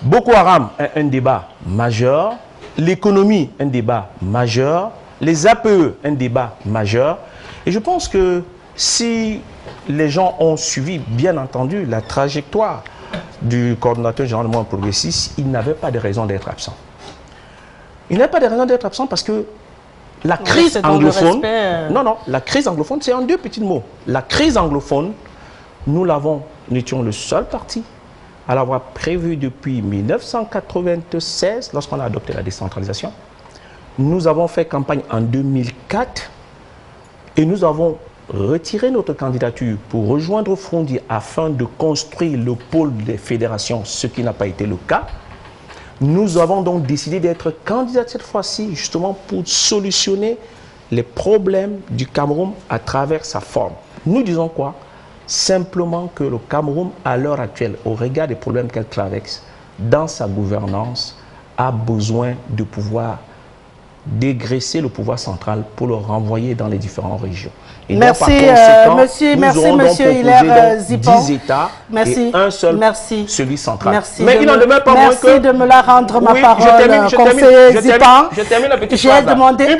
Boko Haram est un débat majeur, l'économie un débat majeur, les APE un débat majeur. Et je pense que si les gens ont suivi, bien entendu, la trajectoire du coordonnateur général du mouvement progressiste, il n'avait pas de raison d'être absent. Il n'avait pas de raison d'être absent parce que la crise anglophone... Non, la crise anglophone, c'est en 2 petits mots. La crise anglophone, nous étions le seul parti à l'avoir prévu depuis 1996, lorsqu'on a adopté la décentralisation. Nous avons fait campagne en 2004 et nous avons retiré notre candidature pour rejoindre Frondier afin de construire le pôle des fédérations, ce qui n'a pas été le cas. Nous avons donc décidé d'être candidats cette fois-ci, justement pour solutionner les problèmes du Cameroun à travers sa forme. Nous disons quoi? Simplement que le Cameroun, à l'heure actuelle, au regard des problèmes qu'elle traverse, dans sa gouvernance, a besoin de pouvoir dégraisser le pouvoir central pour le renvoyer dans les différentes régions. Et merci, donc, monsieur Hilaire Zipan. 10 États merci, et un seul, merci, celui central. Merci. Mais il n'en demeure pas moins que... Merci de me la rendre, ma parole, conseiller Zipan. Je termine la petite J'ai phrase. demandé,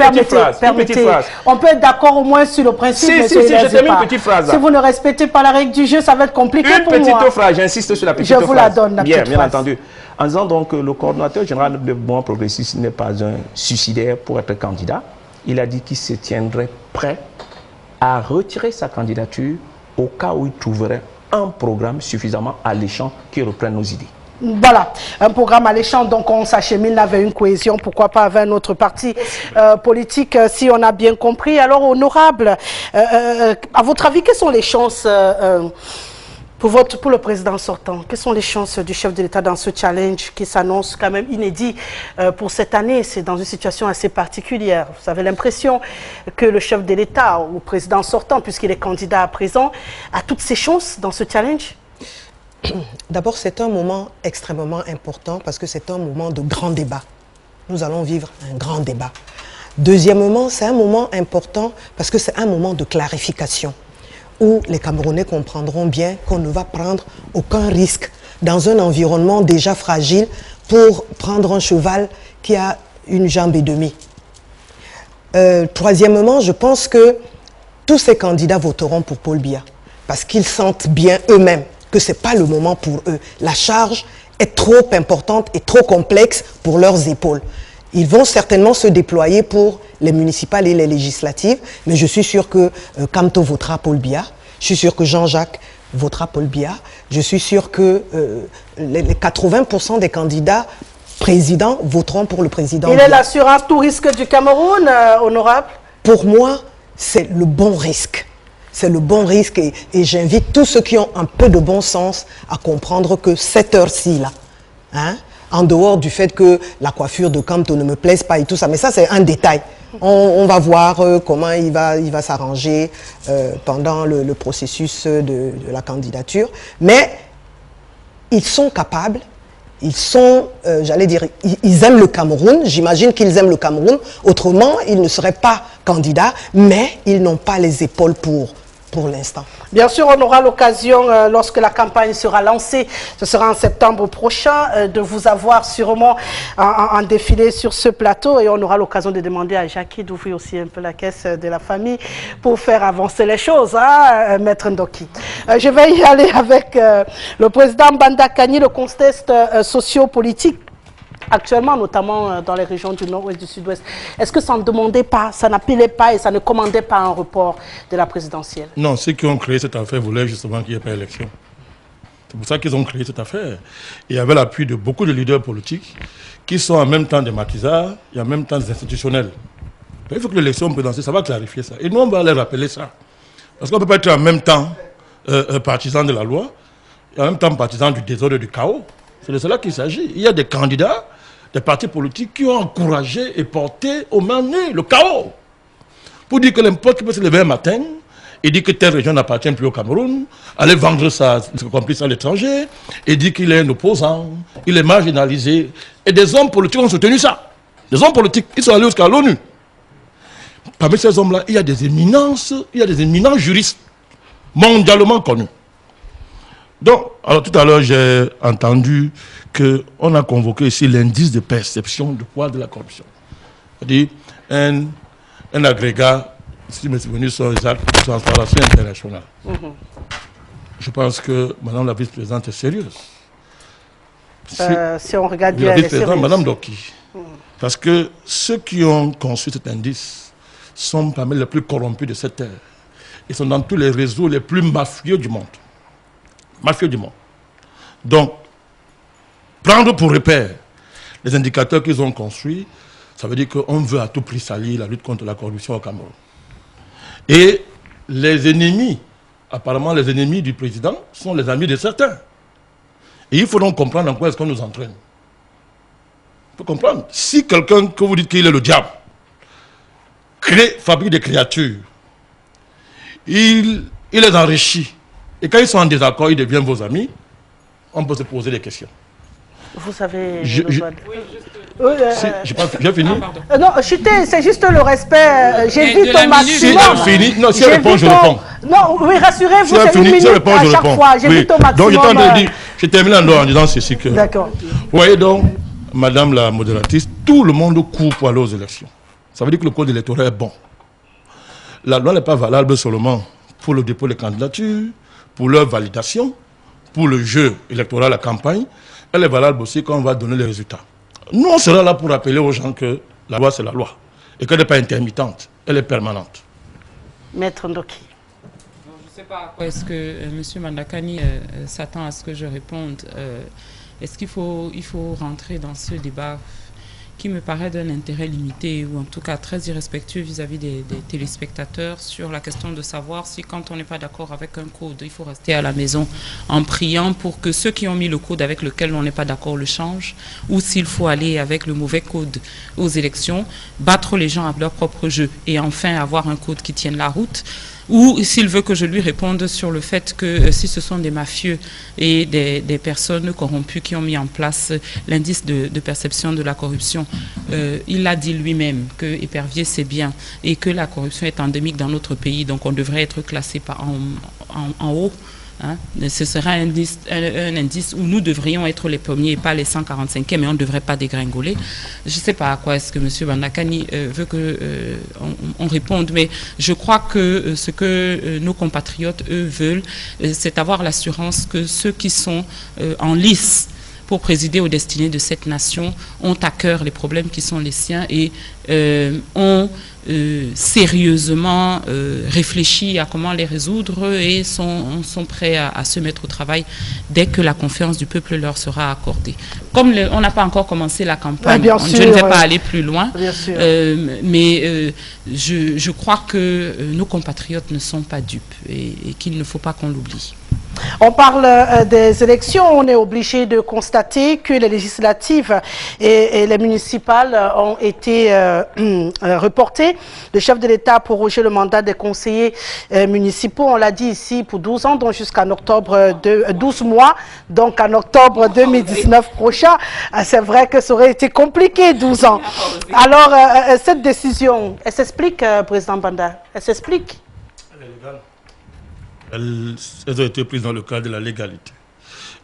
permettez. On peut être d'accord au moins sur le principe, monsieur Hilaire Zipan. Je termine une petite phrase. Si vous ne respectez pas la règle du jeu, ça va être compliqué pour moi. Une petite phrase, j'insiste sur la petite phrase. Je vous la donne, la petite phrase. Bien entendu. En disant donc que le coordonnateur général de Mouvement Progressiste n'est pas un suicidaire pour être candidat, il a dit qu'il se tiendrait prêt à retirer sa candidature au cas où il trouverait un programme suffisamment alléchant qui reprenne nos idées. Voilà, un programme alléchant, donc on s'achemine avec une cohésion, pourquoi pas avec un autre parti politique, si on a bien compris. Alors, honorable, à votre avis, quelles sont les chances pour le président sortant? Quelles sont les chances du chef de l'État dans ce challenge qui s'annonce quand même inédit pour cette année? C'est dans une situation assez particulière. Vous avez l'impression que le chef de l'État ou le président sortant, puisqu'il est candidat à présent, a toutes ses chances dans ce challenge? D'abord, c'est un moment extrêmement important parce que c'est un moment de grand débat. Nous allons vivre un grand débat. Deuxièmement, c'est un moment important parce que c'est un moment de clarification où les Camerounais comprendront bien qu'on ne va prendre aucun risque dans un environnement déjà fragile pour prendre un cheval qui a une jambe et demie. Troisièmement, je pense que tous ces candidats voteront pour Paul Biya parce qu'ils sentent bien eux-mêmes que ce n'est pas le moment pour eux. La charge est trop importante et trop complexe pour leurs épaules. Ils vont certainement se déployer pour les municipales et les législatives, mais je suis sûr que Kamto votera Paul Biya, je suis sûr que Jean-Jacques votera Paul Biya, je suis sûr que les 80% des candidats présidents voteront pour le président Biya. Il est l'assurance tout risque du Cameroun, honorable? Pour moi, c'est le bon risque. C'est le bon risque et j'invite tous ceux qui ont un peu de bon sens à comprendre que cette heure-ci, là, hein, en dehors du fait que la coiffure de Kamto ne me plaise pas et tout ça, mais ça c'est un détail. On va voir comment il va s'arranger pendant le processus de la candidature. Mais ils sont capables, ils sont, j'allais dire, ils aiment le Cameroun. J'imagine qu'ils aiment le Cameroun. Autrement, ils ne seraient pas candidats, mais ils n'ont pas les épaules pour l'instant. Bien sûr, on aura l'occasion, lorsque la campagne sera lancée, ce sera en septembre prochain, de vous avoir sûrement en défilé sur ce plateau et on aura l'occasion de demander à Jackie d'ouvrir aussi un peu la caisse de la famille pour faire avancer les choses, hein, Maître Ndoki. Je vais y aller avec le président Mbanda-Kani, le contexte socio-politique actuellement, notamment dans les régions du nord-ouest, du sud-ouest. Est-ce que ça ne demandait pas, ça n'appelait pas et ça ne commandait pas un report de la présidentielle? Non, ceux qui ont créé cette affaire voulaient justement qu'il n'y ait pas d'élection. C'est pour ça qu'ils ont créé cette affaire. Et il y avait l'appui de beaucoup de leaders politiques qui sont en même temps des maquisards et en même temps des institutionnels. Il faut que l'élection présidentielle, ça va clarifier ça. Et nous, on va les rappeler ça. Parce qu'on ne peut pas être en même temps partisan de la loi et en même temps partisan du désordre et du chaos. C'est de cela qu'il s'agit. Il y a des candidats, des partis politiques qui ont encouragé et porté au mains nues le chaos. Pour dire que n'importe qui peut se lever un matin et dire que telle région n'appartient plus au Cameroun, aller vendre ses complices à l'étranger et dire qu'il est un opposant, il est marginalisé. Et des hommes politiques ont soutenu ça. Des hommes politiques, ils sont allés jusqu'à l'ONU. Parmi ces hommes-là, il y a des éminents juristes mondialement connus. Donc, alors tout à l'heure, j'ai entendu qu'on a convoqué ici l'indice de perception du poids de la corruption. C'est-à-dire un agrégat, si mes souvenirs sont exacts, de transparency internationale. Je pense que Madame la vice-présidente est sérieuse. Si on regarde bien, la vice-présidente, Madame Doki. Parce que ceux qui ont conçu cet indice sont parmi les plus corrompus de cette terre. Ils sont dans tous les réseaux les plus mafieux du monde. Mafieux du monde. Donc, prendre pour repère les indicateurs qu'ils ont construits, ça veut dire qu'on veut à tout prix salir la lutte contre la corruption au Cameroun. Et les ennemis, apparemment les ennemis du président, sont les amis de certains. Et il faut donc comprendre en quoi est-ce qu'on nous entraîne. Il faut comprendre. Si quelqu'un que vous dites qu'il est le diable, fabrique des créatures, il les enrichit, et quand ils sont en désaccord, ils deviennent vos amis, on peut se poser des questions. Vous savez... J'ai fini. Non, chuter, c'est juste le respect. J'ai vu ton maximum. Non, si elle répond, je réponds. Non, oui, rassurez-vous, c'est une minute à chaque fois. J'ai vu ton maximum. Donc, je termine en disant ceci que... D'accord. Vous voyez donc, Madame la modératrice, tout le monde court pour aller aux élections. Ça veut dire que le code électoral est bon. La loi n'est pas valable seulement pour le dépôt des candidatures, pour leur validation, pour le jeu électoral, la campagne. Elle est valable aussi quand on va donner les résultats. Nous, on sera là pour rappeler aux gens que la loi, c'est la loi. Et qu'elle n'est pas intermittente, elle est permanente. Maître Ndoki. Je ne sais pas à quoi est-ce que M. Mandakani s'attend à ce que je réponde. Est-ce qu'il faut rentrer dans ce débat qui me paraît d'un intérêt limité ou en tout cas très irrespectueux vis-à-vis des téléspectateurs sur la question de savoir si quand on n'est pas d'accord avec un code, il faut rester à la maison en priant pour que ceux qui ont mis le code avec lequel on n'est pas d'accord le changent, ou s'il faut aller avec le mauvais code aux élections, battre les gens à leur propre jeu et enfin avoir un code qui tienne la route. Ou s'il veut que je lui réponde sur le fait que si ce sont des mafieux et des personnes corrompues qui ont mis en place l'indice de perception de la corruption, il a dit lui-même que Épervier c'est bien et que la corruption est endémique dans notre pays, donc on devrait être classé en haut. Hein. Ce sera un indice où nous devrions être les premiers et pas les 145e, mais on ne devrait pas dégringoler. Je ne sais pas à quoi est-ce que M. Mandakani veut qu'on réponde, mais je crois que ce que nos compatriotes, eux, veulent, c'est avoir l'assurance que ceux qui sont en lice pour présider aux destinées de cette nation ont à cœur les problèmes qui sont les siens et ont sérieusement réfléchi à comment les résoudre et sont prêts à se mettre au travail dès que la confiance du peuple leur sera accordée. Comme on n'a pas encore commencé la campagne, je ne vais pas aller plus loin, mais je crois que nos compatriotes ne sont pas dupes et qu'il ne faut pas qu'on l'oublie. On parle des élections, on est obligé de constater que les législatives et les municipales ont été reportées. Le chef de l'État a prorogé le mandat des conseillers municipaux, on l'a dit ici, pour 12 ans, donc jusqu'en octobre, 12 mois, donc en octobre 2019 prochain. C'est vrai que ça aurait été compliqué, 12 ans. Alors, cette décision, elle s'explique, Président Banda, elle s'explique? Elles ont été prises dans le cadre de la légalité.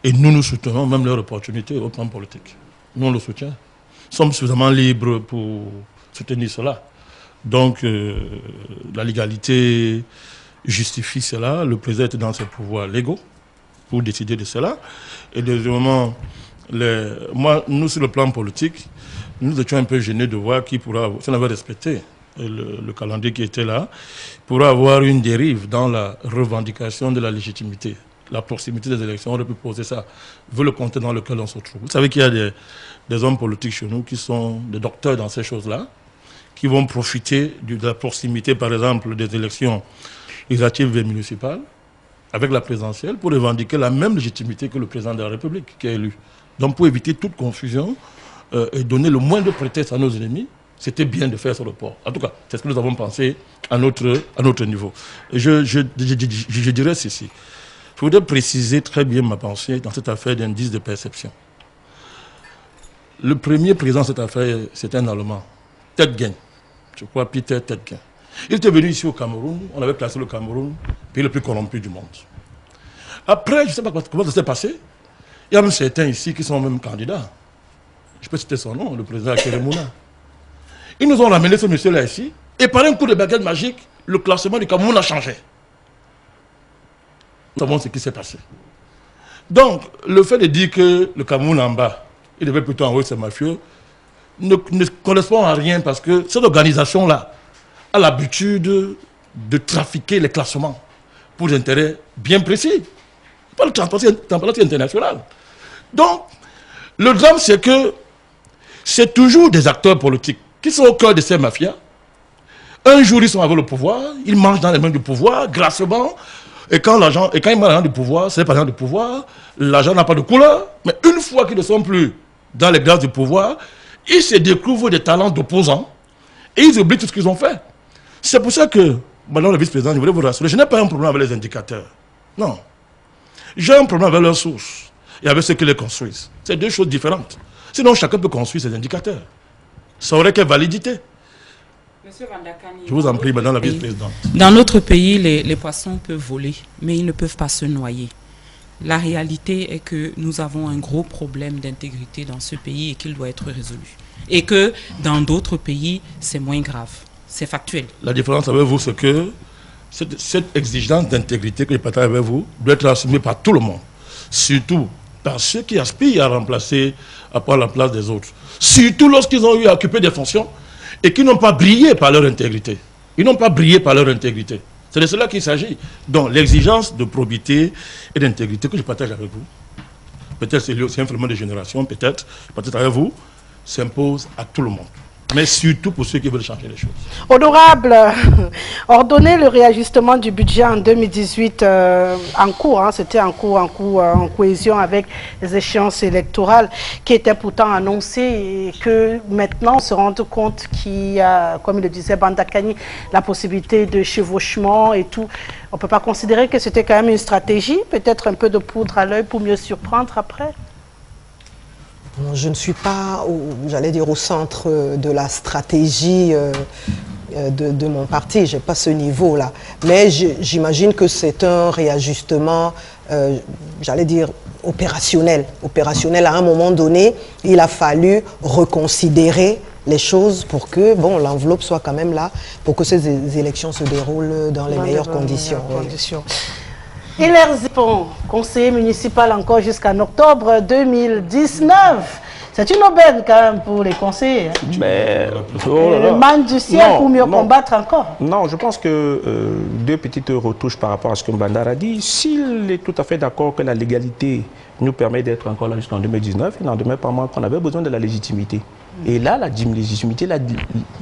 Et nous soutenons même leur opportunité au plan politique. Nous, on le soutient. Nous sommes suffisamment libres pour soutenir cela. Donc, la légalité justifie cela. Le président est dans ses pouvoirs légaux pour décider de cela. Et deuxièmement, nous, sur le plan politique, nous étions un peu gênés de voir qui pourra, si on avait respecté le calendrier qui était là, pourrait avoir une dérive dans la revendication de la légitimité. La proximité des élections, on aurait pu poser ça, vu le contexte dans lequel on se trouve. Vous savez qu'il y a des hommes politiques chez nous qui sont des docteurs dans ces choses-là, qui vont profiter de la proximité, par exemple, des élections législatives et municipales, avec la présidentielle, pour revendiquer la même légitimité que le président de la République qui est élu. Donc pour éviter toute confusion et donner le moins de prétexte à nos ennemis, c'était bien de faire ce report. En tout cas, c'est ce que nous avons pensé à notre niveau. Je dirais ceci. Je voudrais préciser très bien ma pensée dans cette affaire d'indice de perception. Le premier président de cette affaire, c'était un Allemand, Tetgen. Je crois Peter Tetgen. Il était venu ici au Cameroun, on avait classé le Cameroun, pays le plus corrompu du monde. Après, je ne sais pas comment ça s'est passé, il y a même certains ici qui sont même candidats. Je peux citer son nom, le président Keremouna. Ils nous ont ramené ce monsieur-là ici, et par un coup de baguette magique, le classement du Cameroun a changé. Nous savons ce qui s'est passé. Donc, le fait de dire que le Cameroun en bas, il devait plutôt envoyer ses mafieux, ne correspond à rien parce que cette organisation-là a l'habitude de trafiquer les classements pour des intérêts bien précis. Pas le transparence international. Donc, le drame, c'est que c'est toujours des acteurs politiques qui sont au cœur de ces mafias. Un jour, ils sont avec le pouvoir, ils mangent dans les mains du pouvoir, grassement. Et quand ils mangent dans les mains du pouvoir, c'est pas dans le pouvoir, l'argent n'a pas de couleur. Mais une fois qu'ils ne sont plus dans les grâces du pouvoir, ils se découvrent des talents d'opposants et ils oublient tout ce qu'ils ont fait. C'est pour ça que, madame la vice-présidente, je voulais vous rassurer, je n'ai pas un problème avec les indicateurs. Non. J'ai un problème avec leurs sources et avec ceux qui les construisent. C'est deux choses différentes. Sinon, chacun peut construire ses indicateurs. Ça aurait quelle validité? Monsieur Vandakani, je vous en prie, madame la vice-présidente. Dans notre pays, les poissons peuvent voler, mais ils ne peuvent pas se noyer. La réalité est que nous avons un gros problème d'intégrité dans ce pays et qu'il doit être résolu. Et que dans d'autres pays, c'est moins grave. C'est factuel. La différence avec vous, c'est que cette exigence d'intégrité que je partage avec vous doit être assumée par tout le monde. Surtout par ceux qui aspirent à remplacer, à prendre la place des autres. Surtout lorsqu'ils ont eu à occuper des fonctions et qui n'ont pas brillé par leur intégrité. Ils n'ont pas brillé par leur intégrité. C'est de cela qu'il s'agit. Donc l'exigence de probité et d'intégrité que je partage avec vous, peut-être c'est un phénomène de génération, peut-être avec vous, s'impose à tout le monde. Mais surtout pour ceux qui veulent changer les choses. Honorable, ordonner le réajustement du budget en 2018 en cours, hein, c'était en cohésion avec les échéances électorales qui étaient pourtant annoncées et que maintenant on se rend compte qu'il y a, comme le disait Bandakani, la possibilité de chevauchement et tout. On ne peut pas considérer que c'était quand même une stratégie, peut-être un peu de poudre à l'œil pour mieux surprendre après? Je ne suis pas, j'allais dire, au centre de la stratégie de mon parti. Je n'ai pas ce niveau-là. Mais j'imagine que c'est un réajustement, j'allais dire, opérationnel. Opérationnel, à un moment donné, il a fallu reconsidérer les choses pour que l'enveloppe soit quand même là, pour que ces élections se déroulent dans les meilleures conditions. Hilaire Zipon, conseiller municipal encore jusqu'en octobre 2019. C'est une aubaine quand même pour les conseillers. Mais, le manque du ciel pour mieux combattre encore. Non, je pense que deux petites retouches par rapport à ce que Mbandar a dit. S'il est tout à fait d'accord que la légalité nous permet d'être encore là jusqu'en 2019, il n'en demeure pas moins qu'on avait besoin de la légitimité. Et là, la légitimité,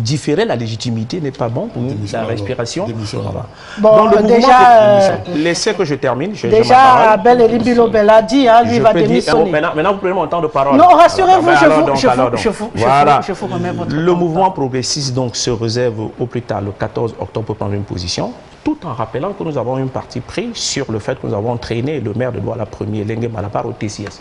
différer la légitimité n'est pas bon pour la respiration. Voilà. Bon, donc, déjà, laissez que je termine. Déjà, Abel Elimbilo a dit, hein, lui va démissionner. Maintenant, vous prenez mon temps de parole. Non, rassurez-vous, je vous remets votre Le mouvement progressiste donc, se réserve au plus tard le 14 octobre pour prendre une position, tout en rappelant que nous avons un parti pris sur le fait que nous avons entraîné le maire de Douala Premier, Lengue Malapart, au TCS.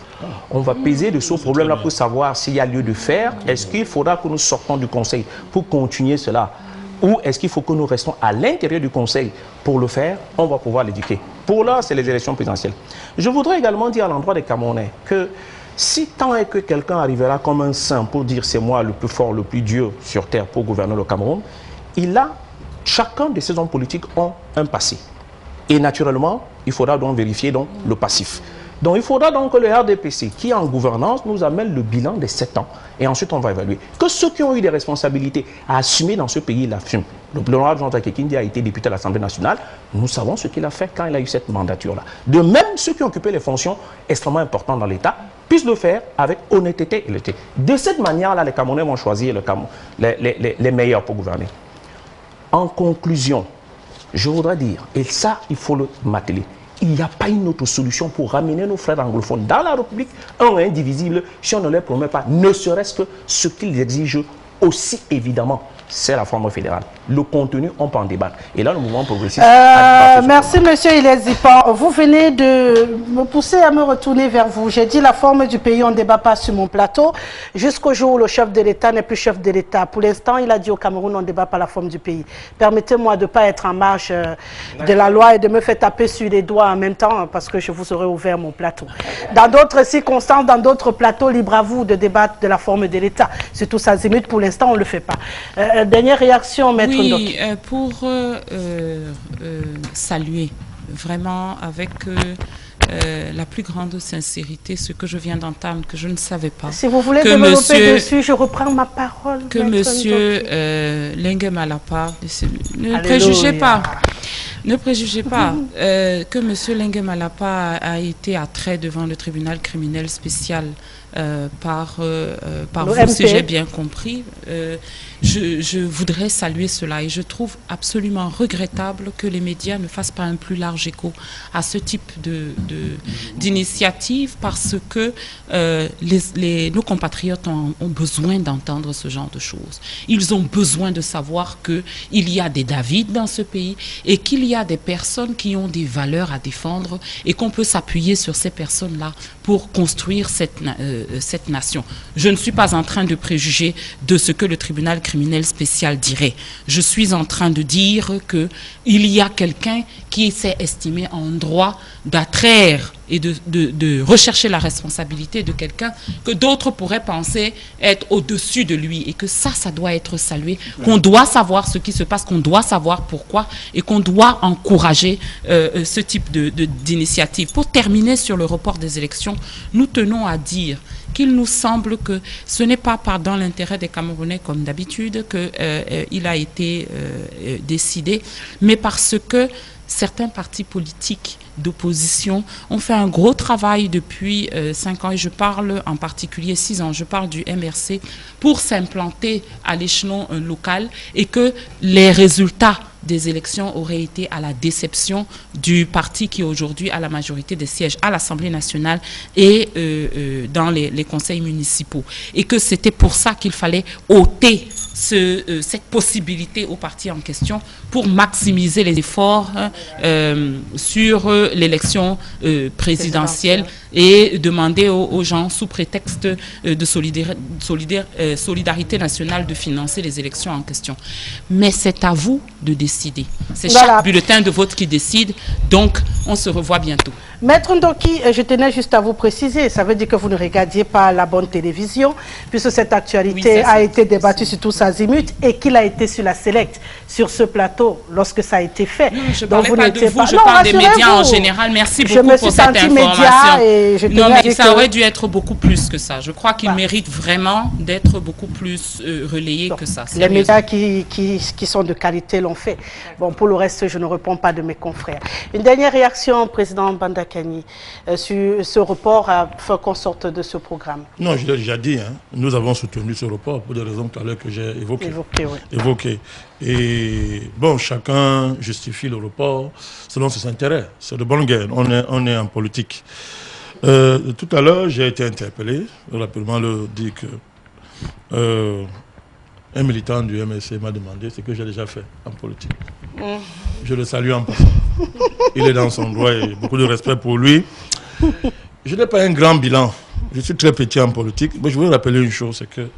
On va peser de ce problème-là pour savoir s'il y a lieu de faire. Est-ce qu'il faudra que nous sortons du conseil pour continuer cela? Ou est-ce qu'il faut que nous restons à l'intérieur du conseil? Pour le faire, on va pouvoir l'éduquer. Pour là, c'est les élections présidentielles. Je voudrais également dire à l'endroit des Camerounais que si tant est que quelqu'un arrivera comme un saint pour dire c'est moi le plus fort, le plus dur sur terre pour gouverner le Cameroun, chacun de ces hommes politiques ont un passé. Et naturellement, il faudra donc vérifier le passif. Donc il faudra donc que le RDPC, qui est en gouvernance, nous amène le bilan des 7 ans. Et ensuite, on va évaluer. Que ceux qui ont eu des responsabilités à assumer dans ce pays l'assument. L'honorable Jean Takekindi a été député à l'Assemblée nationale. Nous savons ce qu'il a fait quand il a eu cette mandature-là. De même, ceux qui ont occupé les fonctions extrêmement importantes dans l'État puissent le faire avec honnêteté et honnêteté. De cette manière-là, les Camerounais vont choisir les meilleurs pour gouverner. En conclusion, je voudrais dire, et ça, il faut le marteler, il n'y a pas une autre solution pour ramener nos frères anglophones dans la République, un et indivisible, si on ne leur promet pas, ne serait-ce que ce qu'ils exigent aussi évidemment. C'est la forme fédérale. Le contenu, on peut en débattre. Et là, le mouvement progressiste... merci, monsieur Hilaire Zipon. Vous venez de me pousser à me retourner vers vous. J'ai dit la forme du pays, on ne débat pas sur mon plateau. Jusqu'au jour où le chef de l'État n'est plus chef de l'État. Pour l'instant, il a dit au Cameroun, on ne débat pas la forme du pays. Permettez-moi de ne pas être en marge de la loi et de me faire taper sur les doigts en même temps parce que je vous aurais ouvert mon plateau. Dans d'autres circonstances, dans d'autres plateaux, libre à vous de débattre de la forme de l'État. Surtout ça zimute, pour l'instant, on ne le fait pas. Dernière réaction, Maître Ndoki. Oui, pour saluer vraiment avec la plus grande sincérité ce que je viens d'entendre, que je ne savais pas. Si vous voulez développer dessus, je reprends ma parole. Que monsieur Lengue Malapart, ne préjugez pas. Ne préjugez pas que monsieur Lengue Malapart a été attrait devant le tribunal criminel spécial par vous, si j'ai bien compris. Je voudrais saluer cela et je trouve absolument regrettable que les médias ne fassent pas un plus large écho à ce type d'initiative parce que nos compatriotes ont besoin d'entendre ce genre de choses. Ils ont besoin de savoir qu'il y a des David dans ce pays et qu'il y a des personnes qui ont des valeurs à défendre et qu'on peut s'appuyer sur ces personnes-là pour construire cette cette nation. Je ne suis pas en train de préjuger de ce que le tribunal criminel spécial dirait. Je suis en train de dire qu'il y a quelqu'un qui s'est estimé en droit d'attraire et de rechercher la responsabilité de quelqu'un que d'autres pourraient penser être au-dessus de lui, et que ça doit être salué, qu'on doit savoir ce qui se passe, qu'on doit savoir pourquoi, et qu'on doit encourager ce type d'initiative. Pour terminer sur le report des élections, nous tenons à dire qu'il nous semble que ce n'est pas dans l'intérêt des Camerounais comme d'habitude qu'il a été décidé, mais parce que certains partis politiques d'opposition ont fait un gros travail depuis 5 ans, et je parle en particulier 6 ans, je parle du MRC, pour s'implanter à l'échelon local, et que les résultats des élections auraient été à la déception du parti qui aujourd'hui a la majorité des sièges à l'Assemblée nationale et dans les conseils municipaux. Et que c'était pour ça qu'il fallait ôter cette possibilité au parti en question pour maximiser les efforts sur l'élection présidentielle et demander aux gens, sous prétexte de solidarité nationale, de financer les élections en question. Mais c'est à vous de décider. C'est chaque bulletin de vote qui décide, donc on se revoit bientôt. Maître Ndoki, je tenais juste à vous préciser, ça veut dire que vous ne regardiez pas la bonne télévision, puisque cette actualité a été débattue sur tous azimuts, et qu'il a été sur la Select, sur ce plateau, lorsque ça a été fait. Non, je ne parlais pas de vous, je parle des médias en général. Merci beaucoup pour cette information. Non, mais ça aurait dû être beaucoup plus que ça. Je crois qu'il mérite vraiment d'être beaucoup plus relayé que ça. Les médias qui sont de qualité l'ont fait. Bon, pour le reste, je ne réponds pas de mes confrères. Une dernière réaction, Président Bandakani, sur ce report afin qu'on sorte de ce programme. Non, je l'ai déjà dit, hein. Nous avons soutenu ce report pour des raisons tout à l'heure que j'ai évoquées. Et bon, chacun justifie le report selon ses intérêts. C'est de bonne guerre. On est en politique. Tout à l'heure, j'ai été interpellé. Rapidement, le dit que un militant du MSC m'a demandé ce que j'ai déjà fait en politique. Je le salue en passant. Il est dans son droit et beaucoup de respect pour lui. Je n'ai pas un grand bilan. Je suis très petit en politique. Mais je veux rappeler une chose, c'est que,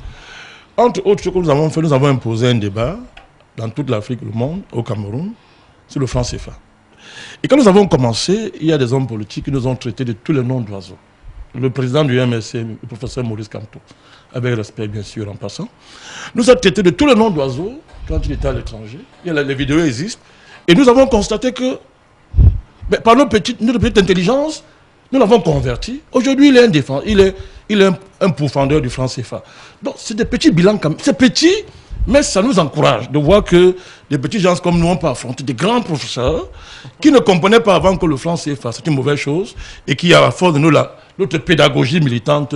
entre autres choses que nous avons fait, nous avons imposé un débat dans toute l'Afrique, le monde, au Cameroun, sur le franc CFA. Et quand nous avons commencé, il y a des hommes politiques qui nous ont traités de tous les noms d'oiseaux. Le président du MSC, le professeur Maurice Kamto, avec respect bien sûr en passant, nous a traités de tous les noms d'oiseaux quand il était à l'étranger. Les vidéos existent. Et nous avons constaté que, par notre petite intelligence, nous l'avons converti. Aujourd'hui, il est indéfendable. Il est un pourfendeur du franc CFA. Donc, c'est des petits bilans quand même. C'est petit, mais ça nous encourage de voir que des petits gens comme nous n'ont pas affronté des grands professeurs qui ne comprenaient pas avant que le franc CFA, c'est une mauvaise chose, et qui, à la force de nous, notre pédagogie militante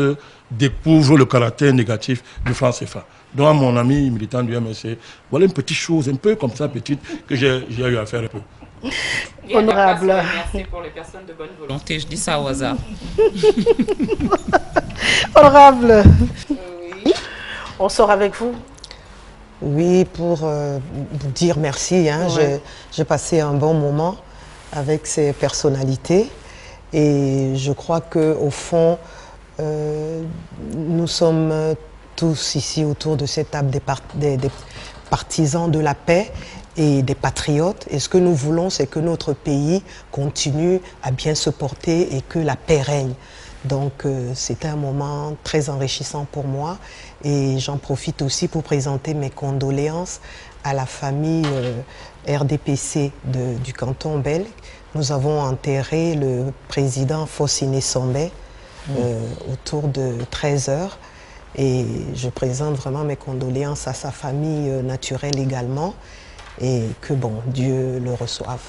découvre le caractère négatif du franc CFA. Donc, à mon ami militant du MSC, voilà une petite chose, un peu comme ça, petite, que j'ai eu à faire un peu. Honorable. Merci pour les personnes de bonne volonté, je dis ça au hasard. Honorable. On sort avec vous. Oui, pour vous dire merci. Hein, j'ai passé un bon moment avec ces personnalités et je crois qu'au fond, nous sommes tous ici autour de cette table des partisans de la paix et des patriotes. Et ce que nous voulons, c'est que notre pays continue à bien se porter et que la paix règne. Donc c'était un moment très enrichissant pour moi et j'en profite aussi pour présenter mes condoléances à la famille RDPC du canton belge. Nous avons enterré le président Fossine Sombé autour de 13 h et je présente vraiment mes condoléances à sa famille naturelle également et que bon, Dieu le reçoive.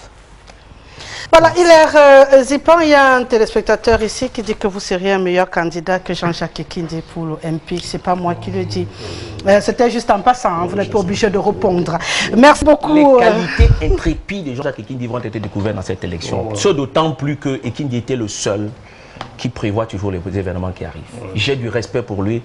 Voilà, Hilaire Zipan, il y a un téléspectateur ici qui dit que vous seriez un meilleur candidat que Jean-Jacques Ekindi pour le MP. Ce n'est pas moi qui le dis. C'était juste en passant, hein, vous n'êtes pas obligé de répondre. Merci beaucoup. Les qualités intrépides de Jean-Jacques Ekindi vont être découvertes dans cette élection. Ce d'autant plus que Ekindi était le seul qui prévoit toujours les événements qui arrivent. J'ai du respect pour lui.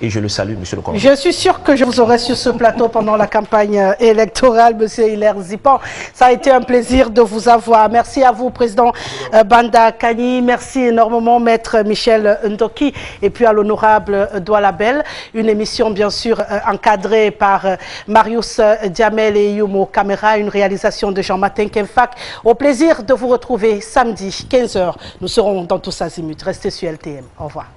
et je le salue, monsieur le coordinateur. Je suis sûr que je vous aurai sur ce plateau pendant la campagne électorale, monsieur Hilaire Zipan. Ça a été un plaisir de vous avoir. Merci à vous, président Banda Kani. Merci énormément, maître Michel Ndoki, et puis à l'honorable Douala Bell. Une émission, bien sûr, encadrée par Marius Diamel et Yumo Caméra, une réalisation de Jean-Martin Kemfak. Au plaisir de vous retrouver samedi, 15h. Nous serons dans tous azimuts. Restez sur LTM. Au revoir.